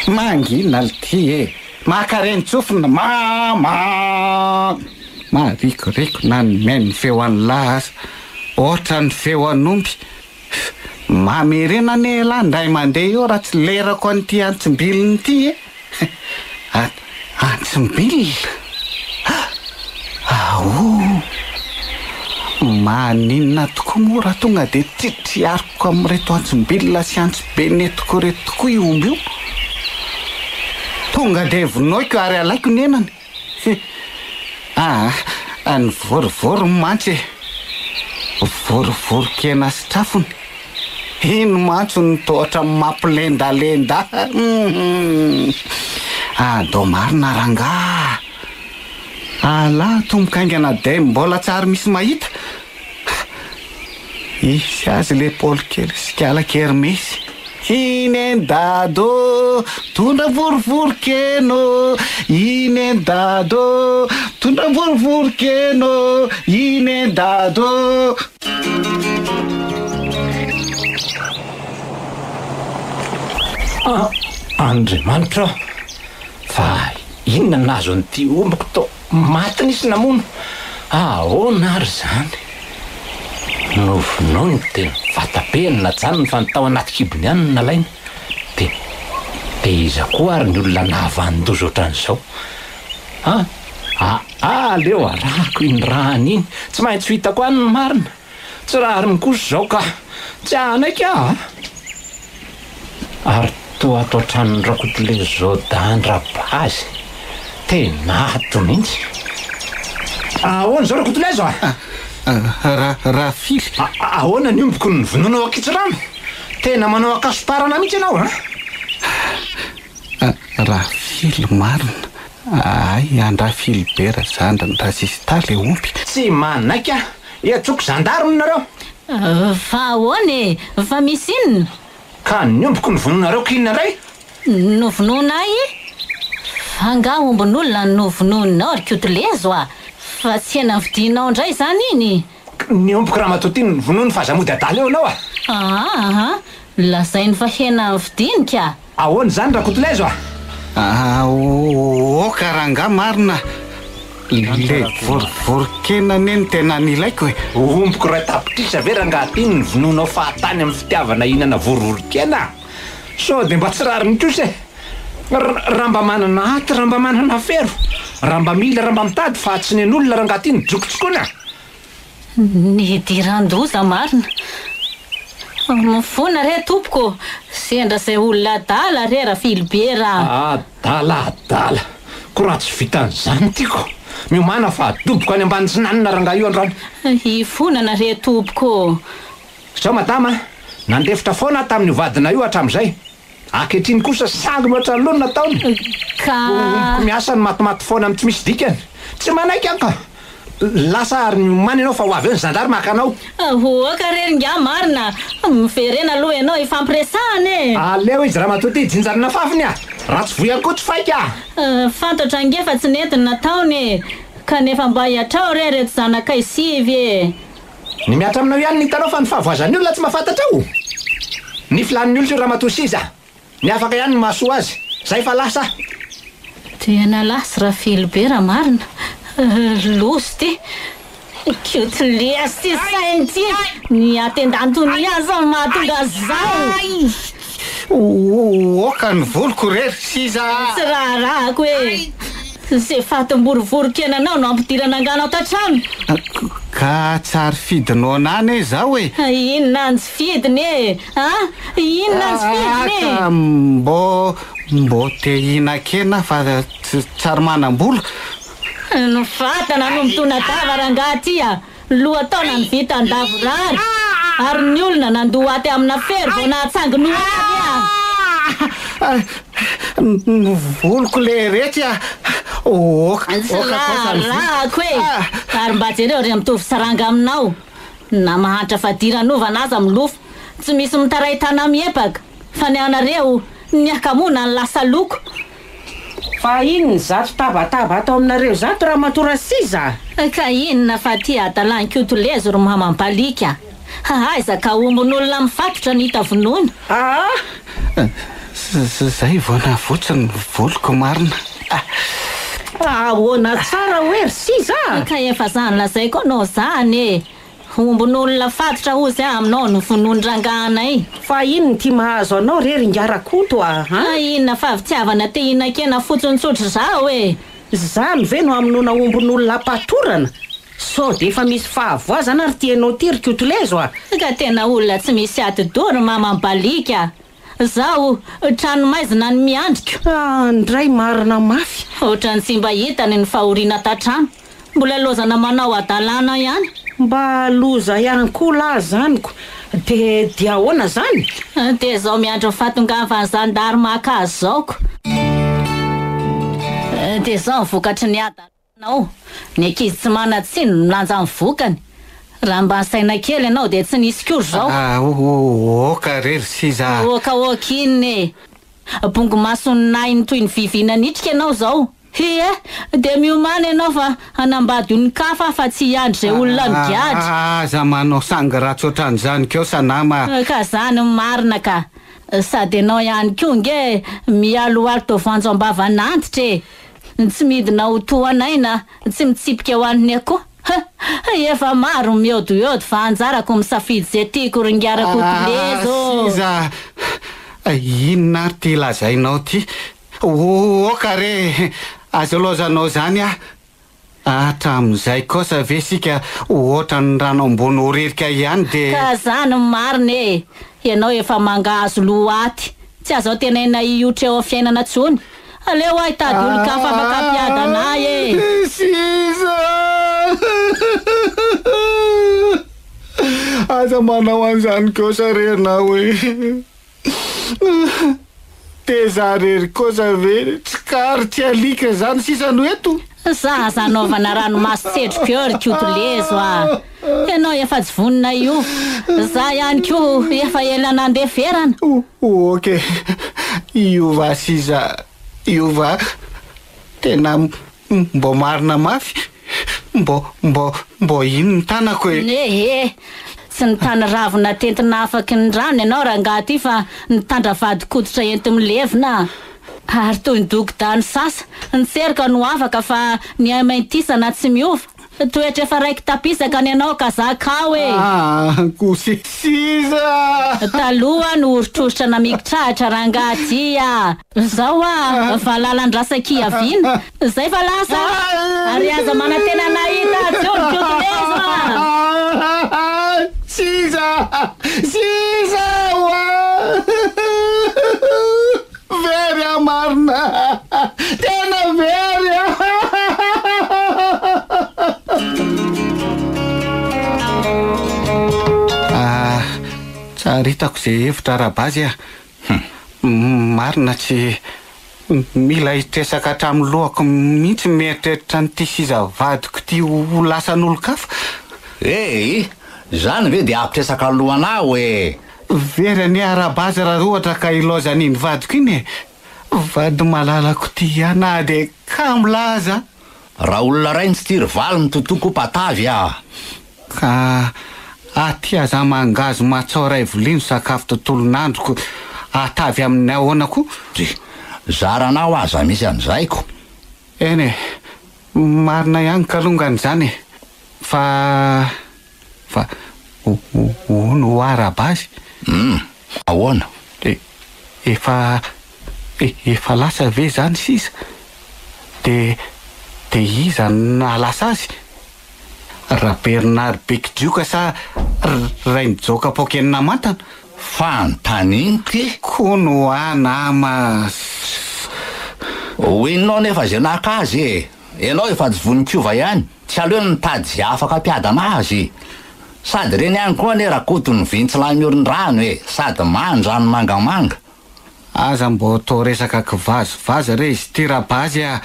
Mangina lity makareny tsofina mama. Marikoriko na ny meny feo any laza ohatra ny feo an'omby. Mamerena ny lahy ndray mandeha eo raha tsy lerako an'ity antsimbiliny ity antsimbilina. Maninona tokoa moa raha tonga de tritriariko amin'reto antsimbilina sy antsibenetiko reto tokoa io omby io. Tonga de vonoiko ary alaiko ny enany. Ny vorovoro mantsy vorovorokena sy trafony. Ino mantso ny tohatra mampilendalenda. Dao marina ranga. Ala tombokaingana de mbola tsary misy mahita. Isy azy le Paul kely sy kalaka Hermesy. Ine dado tondra vorovorokeno, ine dado tondra vorovorokeno, ine dado. Andriamanitra, fa inona nazo an'ity ombiko to maty nisy namono. Ahoana ary zany? Novonoiny de vatabe na janony fa ny tao anaty kibony ihany nalaina. De iza koa ary ny olona nahavandozo ohatran'izao. Leo arahako iny rahany iny, tsy maintsy hitako any ny marina. Tsy raha ary mikoso zao ka tsy anaika ary toa ato trano rakotile zao dandra bazy tena ato mihitsy. ahoana zao rakotolaizo raha fily ahoana ny omboko ny vononao akitsirano tena manao akasoparana mihitsy ianao raha fily marina ay andra fily bera zandra raha sisy ta le ompy tsy manaika iatsoko zandarony nareo fa ahoany fa misy inona ka ny omboko ny vononareo kinona ray novononay fa nga ombon'olona novononao ry kotolezo fa tsy hena vidinao indray zany iny ny omboko raha matotiny ny vonony fahazamody adala eo anao lazainy fa hena vidinika ahoany zany raha kotolaizo karanga marina le vorovorokena neny tena nilaiko omboko ray tapitrisa ve rangahatiny ny vononao fahatany amin'ny fitiavana inana vorovorokena so de mba tsy rariny kosa raha mba manana aty raha mba manana fero raha mba mila raha mba mitady fa tsy nen'olona rangahatiny jokotsokoana ny diran-doza marina mifona re tompoko sendra zay olona dala re raha filibera dala ko raha tsy vitan'izany tiako miomana fa adoboka any ambany tsy nanina ranga io andrano ifonana re tompoko zao madama nandefitra foana tamin'ny vadina io hatram'izay akehitriny kosa sangy loatra lony nataony ka miasa ny matimaty foana amin'ny tsy misy dikany tsy manaiky anka lasa ary miomana ianao fa ho avy eo ny zandary maka anao oka rery nga marina miverena aloha ianao ifampiresahany aleo izy raha matoty jinjanona fafiny raha tsy voy ankotsy faika fantatra angefa tsy nentiny nataony kanefa mba hiatrao re reto zanaka isivy ny miatra aminao ihany ny hitanao fa ny fahavoazan'ny olona tsy mahafantatra ao ny filan'ny olona raha matosiza ny afaka ihany ny mahasoa azy zay fa lasa tena lasy raha filibera marina losy ty kotoleas ty sainy ty ny atendantony aza mahatonga zao oka ny voloko rery siza tsy raharahako zay fatomborovorokenanao no ampidirana anganao tatrano ka tsary fidinao anany zao inona ny tsy fidiny inona ny tsy fidiny mbo te hina-kena fa tsary manam-bolo no fatana no mitona dava rangaha tya loha taona ny vita andavorary ary ny olona nandoha aty amina fery vao nahatsangy no ny voloko le rety rako ary mba jereo re mitovy saranga aminao na mahantra fadiranova aza milofo tsy misy mitaray tana miepaka fa ny anareo ny akamona ny lasa loko fa inony zato tabataba atao aminareo zato raha matora siza ka inona fa ty adalany kotolezo ro mamambalika aiza ka ombon'olona mifatotra ny hita vonony zay vao navotsiny voloko marina ahoana tsara oery siza ka efa zany lazay koa nao zany ombon'olona fatotra ozy aminao no vonony rangahanay fa inony ty mahazo anao rery ngarakoto inona fa avitiavana te hinan-kena fotsontsotry zao zany ve no aminona ombon'olona patorana so de efa misy fahavoazana ry tianao ty ry kotolezo ka tena olona tsy misy ati-doro mamambalika zao tranomaizina ny miandrika ndray marina mafy ohatrany tsy mba hitany ny fahoriana tatrano mbola lozana manao adalana ihany mba loza ihany koa la zaniko de ahoana zany de zao miandro fatongavany zandary makazo zaoko de zao vokatry ny adalanao ny ankizy tsy manatsiny milanja ny vokany raha mba saina kely ianao de tsy nisy kory zao oka rery siza oka inony bongo masoninainy toy ny vivinanitrika ianao zao de miomana ianao fa hanambady ny kafa fa tsy hiandry zay olona migiady aza manao sangy ratsy ohatrany zany keo sanama ka zany marina ka sady anao ihany ko nge mialoalo to vanjo ambavanantitra tsy midina ho toanaina tsy mitsipika ho aniny akoho efa maro miodoiodo fa anjarako misafidy zay tiako ringiarakotolezo siza inona ary ty lazainao ty oka re azo lozanao zany hatram'izay kosa ve sika ohatra ny rano ambony orerika ihany de ka zany marina ianao efa mangahazo loha aty tsy azo tenaina iotra eo fiainana tsony aleo ahitady olo-kafa makapiadanay siza aza manao an'izany kosa rena hoe teza rery kosa ve tsy kary tsy alika zany sisany hoeto Zaza anaovana ranomasy tsedroko eo ry kiotolezo a. Ianao efa tsy vonona io. Za ihany ko efa ela nandeha ferana. Okey. Io va siza io va tena mbo marina mafy mbo ino ny tanako e tsy nitana ravina tentina afaky ny rano ianao rangaty fa nitandra vady koditra enti milevina. Ary toy ny dokodany sasa nitserika no afaka fa ny maintisana tsy miova. Toetra efa raiky tapisaka ny ianao ka zakao e. Kosy siza taloha no orotrositra namikitrahatra rangaty a. Zao a valalan-drasaki avina. Zay fa lasa ary aza manantena nahita tsoro kiotolezo a. Siza wa very marina tena very tsara hitako zay hevitra arabazy marina tsy mila hitresaka hatramin'ny lohako mihitsy mieritreritra nyty siza vadiko ty ho lasan'olo-kafa zany ve dia ampitresaka lohanao e very any arabazy raha ohatra ka ilozan'iny vadiko iny e vady malalako ty ana de kamlaza raha olona rainy tsy tiry valy mitotoko patavy ka aty aza mangazo matsaoray volino sakafo tontolon'androko atavy amin'ny ahoana koa zaranao aza misy an'izayko eny e marina ihany kalongany zany fa ono arabazy ahoana efa lasa ve zany sisa de iza nalasa azy raha Bernard Bekidioka sa rainy joka pokenina mantana fanontany ty kono anama hoinao nefa zay nakazy e ianao efa tsy voninkiova ihany tsy aleo nitady zay afaka ampiadana azy sady reny ihany koa ne rakotony vintsylay mioriny rano e sady mandrano mangamanga aza mbo atao resaka kivazivazy re izy ty rabazy a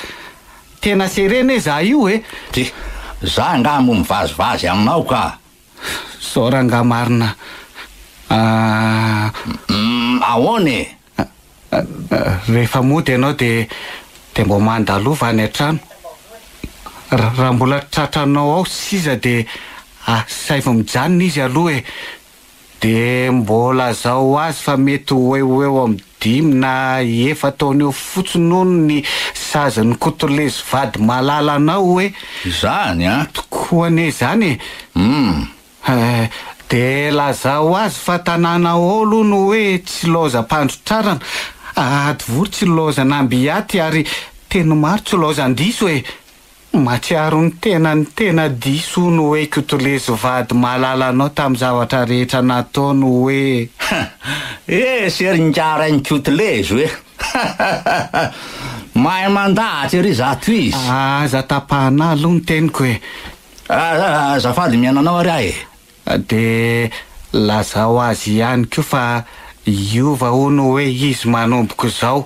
tena serena e za io e za nga mo mivazivazy aminao ka so ranga marina ahoana e rehefa mody ianao de mbo mandalova any an-trano raha mbola tratranao ao siza de saivo mijanona izy aloha e de mbola zao azy fa mety hoeo amin'ny 5 na 7 taona eo fotsiny noho ny sazany kotolezo vady malala anao hoe zany tokoane zany e de lazao azy fa tanàna ao aloha no hoe tsy loza mpandrotrarana ady vory tsy loza nambiaty ary teny maro tsy loza andiso e matsiaro ny tena diso no hoe kotolezo vady malala anao tamin'ny zavatra rehetra nataony hoe serinjara ny kotolezo e mahay mandahatra ry zato izy aza tapahana aloha ny teniko e azafady miananao ary ahy de lazao azy ihany ko fa iova hono hoe izy manomboko zao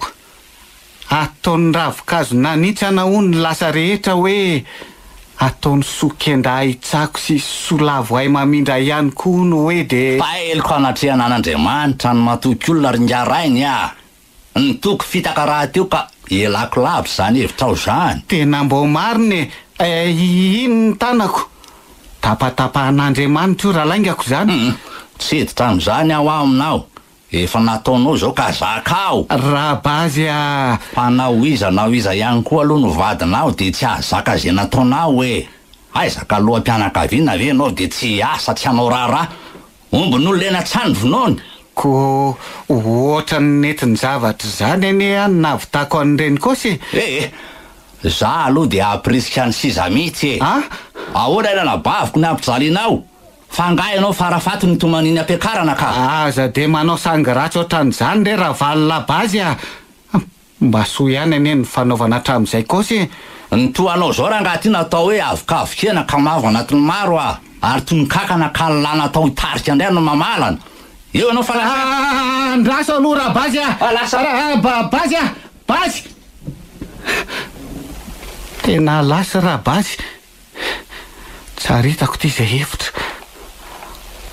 ataony ravikazo nanitsy anaony lasa rehetra hoe ataony sokenda hitsako sy solavo ay mamindra ihany koa no hoe de paheliko anatrehana an'Andriamanitra ny matoky olona rinjarainy nitoko fitaka raha teo ka elako lavitra zany hevitrao zany tena mbo mariny ino ny tanako tapatapahan'Andriamanitra io raha laingako zany tsiditra am'izany aho aminao efa nataonao zao ka zakao raha bazy fanao iza ihany koa aloha no vadinao de tsy ahazaka zay nataonao e aizaka loham-pianakaviana ve anao de tsy asa tsy hanao raharaha ombin'olo lena tsany vonaony ko ohatra ny netiny zavatra zany ane any navitako an'ireny kosy za aloha de aprisika ny siza mihitsy ahoana ena nabaviko ny ampijalianao fangahy anao farafato ny tomaniny ampiakarana ka aza de manao sangaratso ohatran'izany re raha valolabazy mba soa ihany ane ny fanaovana hatramin'izay kosy ny toanao zao raha ngaty natao hoe avokavokena ka mavo anatin'ny maro ary toy ny kakana kalilana atao hitarika indray no mamalana eo anao fa andraso aloha raha bazy bazy bazy tena lasa raha bazy tsara hitako ty izay hevitra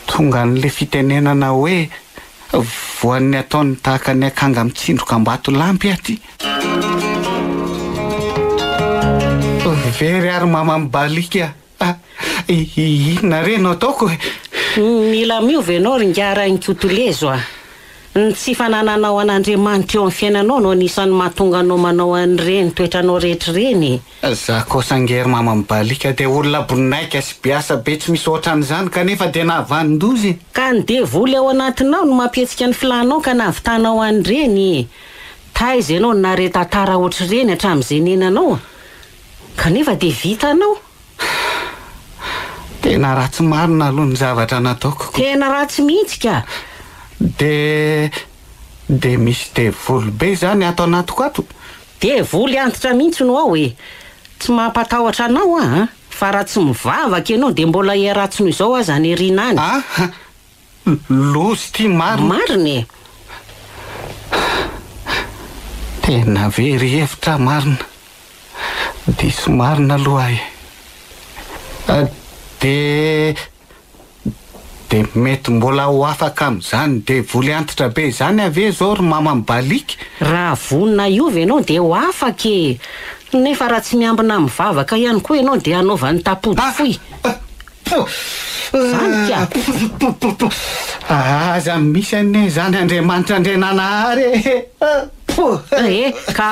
tonga n'le fitenenana hoe voan'ny ataony tahaka ny akanga mitsindroka ambato lampy aty very ary mama mibalika inona reno ataoko mila miova ianao ringara ny kotolezo ny tsy fanananao an'Andriamanitra eo amin'ny fiainanao no anisan'ny mahatonga anao manao an'ireny toetranao rehetra reny za kosangery mama mibalika dia olona bonaika sy biasa be tsy misy ohatran'izany kanefa dia nahavanin-dozy ka ny devoly ao anatinao no mampietsika ny filanao ka nahavitanao an'ireny taiza ianao no naharetantara ohatr'ireny hatramin'izay nenanao kanefa dia vitanao tena ratsy marina aloha ny zavatra nataoko tena ratsy mihitsy ka de misy devoly be zany ato anatiko ato devoly antitra mihitsy no ao tsy mampatahotra anao fa raha tsy mivavaka ianao dia mbola iaratsy noho izao aza ny erina any lozy ty marina tena very hevitra marina diso marina aloha de mety mbola ho afaka amin'izany devoly antitra be zany ave zao ry mama mibalika raha vonina iova ianao dia ho afaka nefa raha tsy miambina mivavaka ihany koa ianao dia anaovany tapody foy zany ka aza misy ane zany Andriamanitra andrenanahary ka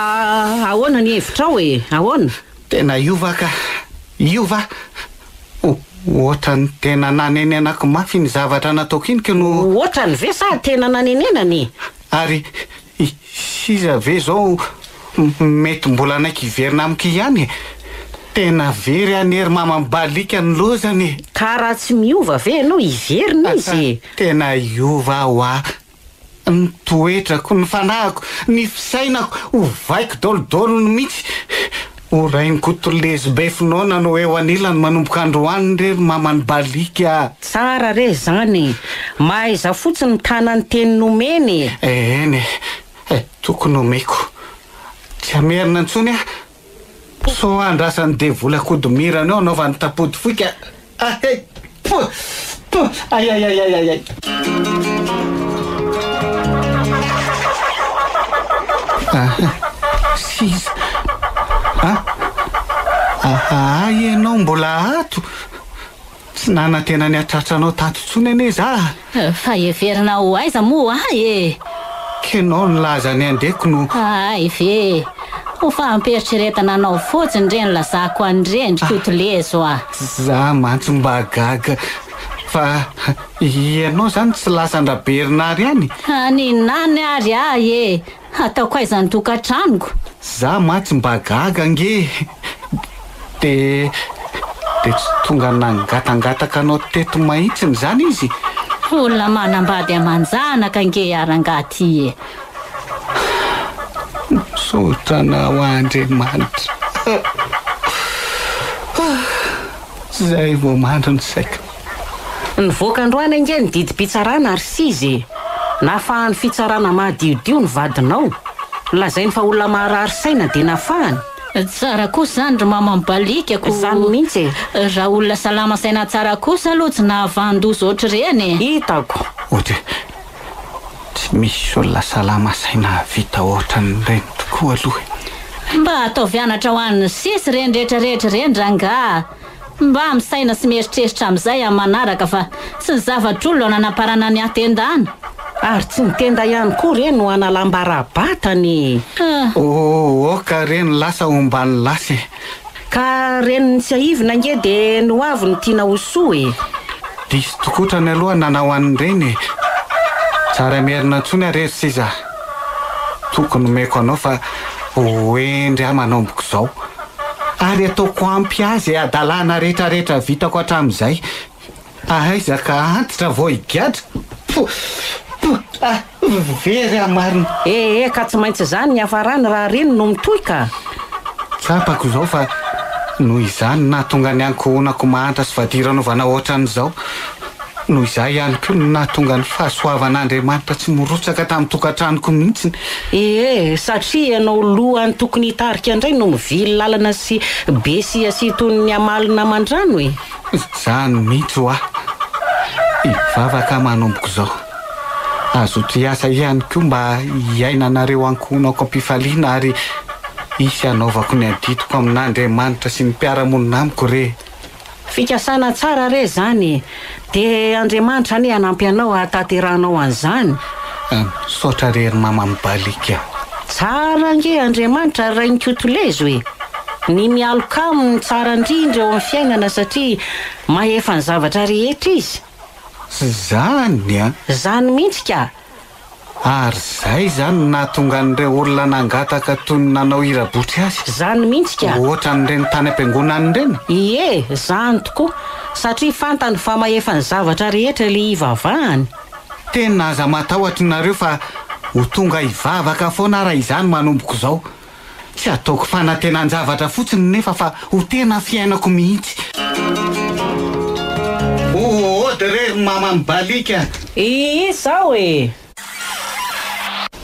ahoana ny hevitrao ahoana tena iova ohatrany tena nanenenako mafy ny zavatra nataoko iny ka no ohatrany ve sa tena nanenenany ary siza ve zao mety mbola naiky iverina amiko ihany tena very anery mama mibalika ny lozany ka raha tsy miova ve ianao iverina izy tena iova ny toetrako ny fanahako ny fisainako ovaiko dolodolony mihitsy orainy kotolezy be finoana no eo anilany manomboka androany rery mama ny balika tsara re zany mahaiza fotsiny tanany teny nomeny eny tokony omeko tsy amerina ntsony so andrasany devoly akodomirana eo anaovany tapody foika ay siza ianao mbola ato tsy nanantena ny atratranao tato tsony ane za fa everina ho aiza moa kenao ny laza ny andeko no ve ho fampieritrretana anao fotsiny reny lazako an'ireny kotolezo za mantsy mba gaga fa ianao zany tsy lasan-draberinary any ninany ary ataoko aizany tokantranoko za mantsy mba gaga nge de tsy tonga nangatangataka anao teto mahitsiny zany izy olona manambady amanjanaka nge arangaty sotrana Andriamanitra zay vo mandro ny saika ny voakandroana inge ny didi-pitsarana ary sizy nafahany fitsarana mahadiodio ny vadinao lazainy fa olona maharary saina dia nafahany tsara kosa zany ry mama mibalikako zany mihitsy raha olona salama saina tsara kosa aloha tsy nahavandozy ohatr'ireny hitako ohatra tsy misy olona salama saina vita ohatran'ireny tokoa aloha mba atao vianatra ho an'ny sisy reny rehetrarehetra reny ranga mba misaina sy mieritreritra amin'izay amin'ny manaraka fa tsy ny zavatr'olona nanaparana ny atendana ary tsy nitenda ihany koa reny no analambarabantany oka reny lasa ombany lasy ka reny ny tsy aivina nge dia no avy ny tiana hosoa disy tokotrany aloha nanao an'ireny tsara mierina ntsony arery siza tokony meko anao fa hoendry manomboko zao ary ataoko ampy azy adalana rehetrarehetra vitako hatramin'izay aizaka antitra vao higadra very marina ka tsy maintsy zany ny hafarany raha reny no mitoy ka tsapako zao fa Noho izany nahatonga ny ankohonako mahantra sy vadiranovana ohatran'izao. Noho izay ihany koa nahatonga ny fahasoavan'Andriamanitra tsy mirotsaka tamin'ny tokantranoko mihitsiny. Satria ianao lohany tokony hitarika indray no mivily lalana sy besia sy tony amalina aman-drano e. Zany mihitsy ho aho. Ivavaka manomboko izao. Azo triasa ihany koa mba hiainanareo ankohonako am-pifaliana ary isy anaovako ny aditoko amin'Andriamanitra sy ny mpiara-monina amiko re. Fikasana tsara re zany. Dia Andriamanitra ny hanampy anao hahatanterahanao an'izany. Saotra rery mama mibalika. Tsara nge Andriamanitra ray ny kotolezo e. Ny mialoka aminy tsara indrindra eo amin'ny fiainana satria mahefa ny zavatra rehetra izy. Zany a? Zany mihitsy ka. Ary zay zany nahatonga an'ireo olona nangataka toy ny nanao irabotry azy. Zany mihitsy ka. Ohatra n'ireny tany am-piangonana ireny. Ie, zany tokoa. Satria fantany fa mahefa ny zavatra rehetra le hivavahany. Tena aza matahotra nareo fa ho tonga hivavaka foana raha izany manomboko izao. Tsy ataoko fanatenan-javatra fotsiny nefa fa ho tena fiainako mihitsy. Rery mama mibalika. Sao e.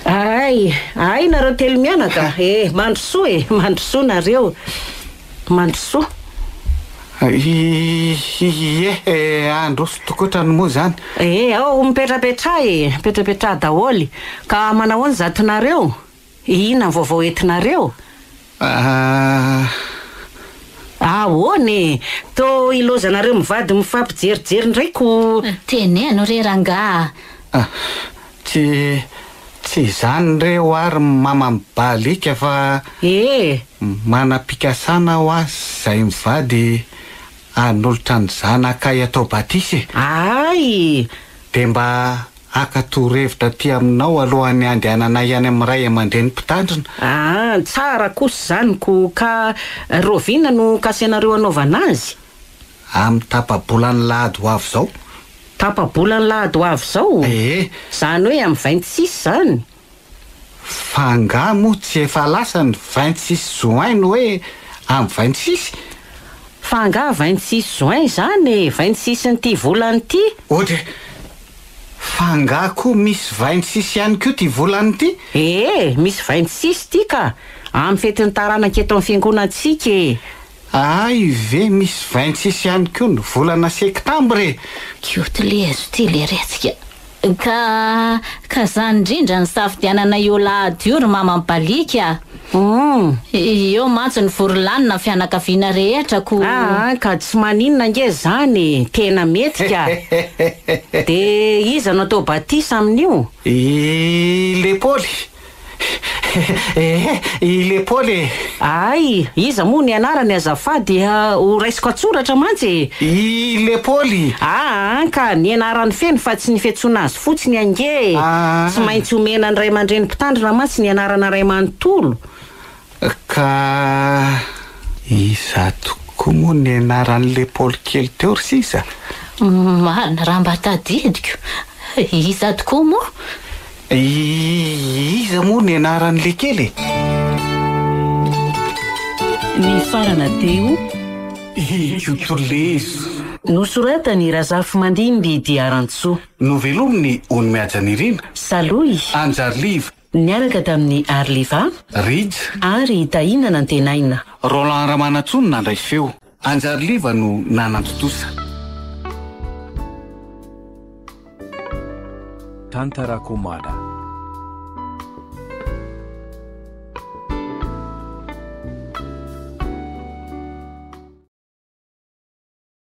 Ay nareo telo mianaka. Mandrosoa e. Mandrosoa nareo. Mandrosoa. Androso tokotrany moa zany. Ao mipetrapetra e. Mipetrapetra daholy. Ka manao ny zatonareo. Ina vaovao entinareo? Ahoany to ilozanareo mivady mifampijerijery ndraiko. Teneno re ranga. Tsy zany reo ary mama mibalika fa manam-pikasana ho azy zay mivady hanolotra ny zanakay atao batisy. Ay. De mba akatoro-hevitra ty aminao alohan'ny andehananay ihany amin'ny ray aman-dreny mpitandrina. Tsara kosa zanyko ka rovina no kasianareo anaovana azy. Amin'ny tapabolany lahady ho avy zao. Tapabolany lahady ho avy zao? Zany hoe amin'ny 26 zany. Fanga mo tsy efa lasa ny 26 juin no hoe amin'ny 26. Fanga 26 juin zany 26 n'ty volany ty. Ohatra fanga koa misy 26 ihany koa ty volany ty. Misy 26 ty ka amin'ny fetin'ny taranaka eto amin'ny fiangonantsika. Ay ve misy 26 ihany koa ny volana septambre. Kiotolezo ty le retsika. Ka zany indrindra ny safidianana io lahady io ry mama mibalika. Eo mantsy ny vorolanina fianakaviana rehetra ko. Ka tsy maninona nge zany. Tena mety ka. De iza no atao batisa amin'io? Le Paoly. Le Paoly. Ay, iza moa ny anarany azafady ho raisiko atsoratra mantsy. Le Paoly. Ka ny anarany feno fa tsy ny fiantsoana azy fotsiny ange. Tsy maintsy omena ny ray aman-dreny mpitandrina mantsy ny anarana ray manontolo. Ka iza tokoa moa ny anaran'le Paoly kely teo ry sisa. Marina raha mba tadidiko. Iza tokoa moa? Iza moa ny anaran'le kely? Ny farana teo Kiotolezo. Nosoratany Razafy Mandimby Diarantsoa. Novelominy Onymiajanirina. Saloy Anjarliva. Niaraka tamin'ny Arliva Rija ary Taina Nantenaina. Roland Ramanatsono nandray feo. Anjarliva no nanantotosa. Tantara Komada.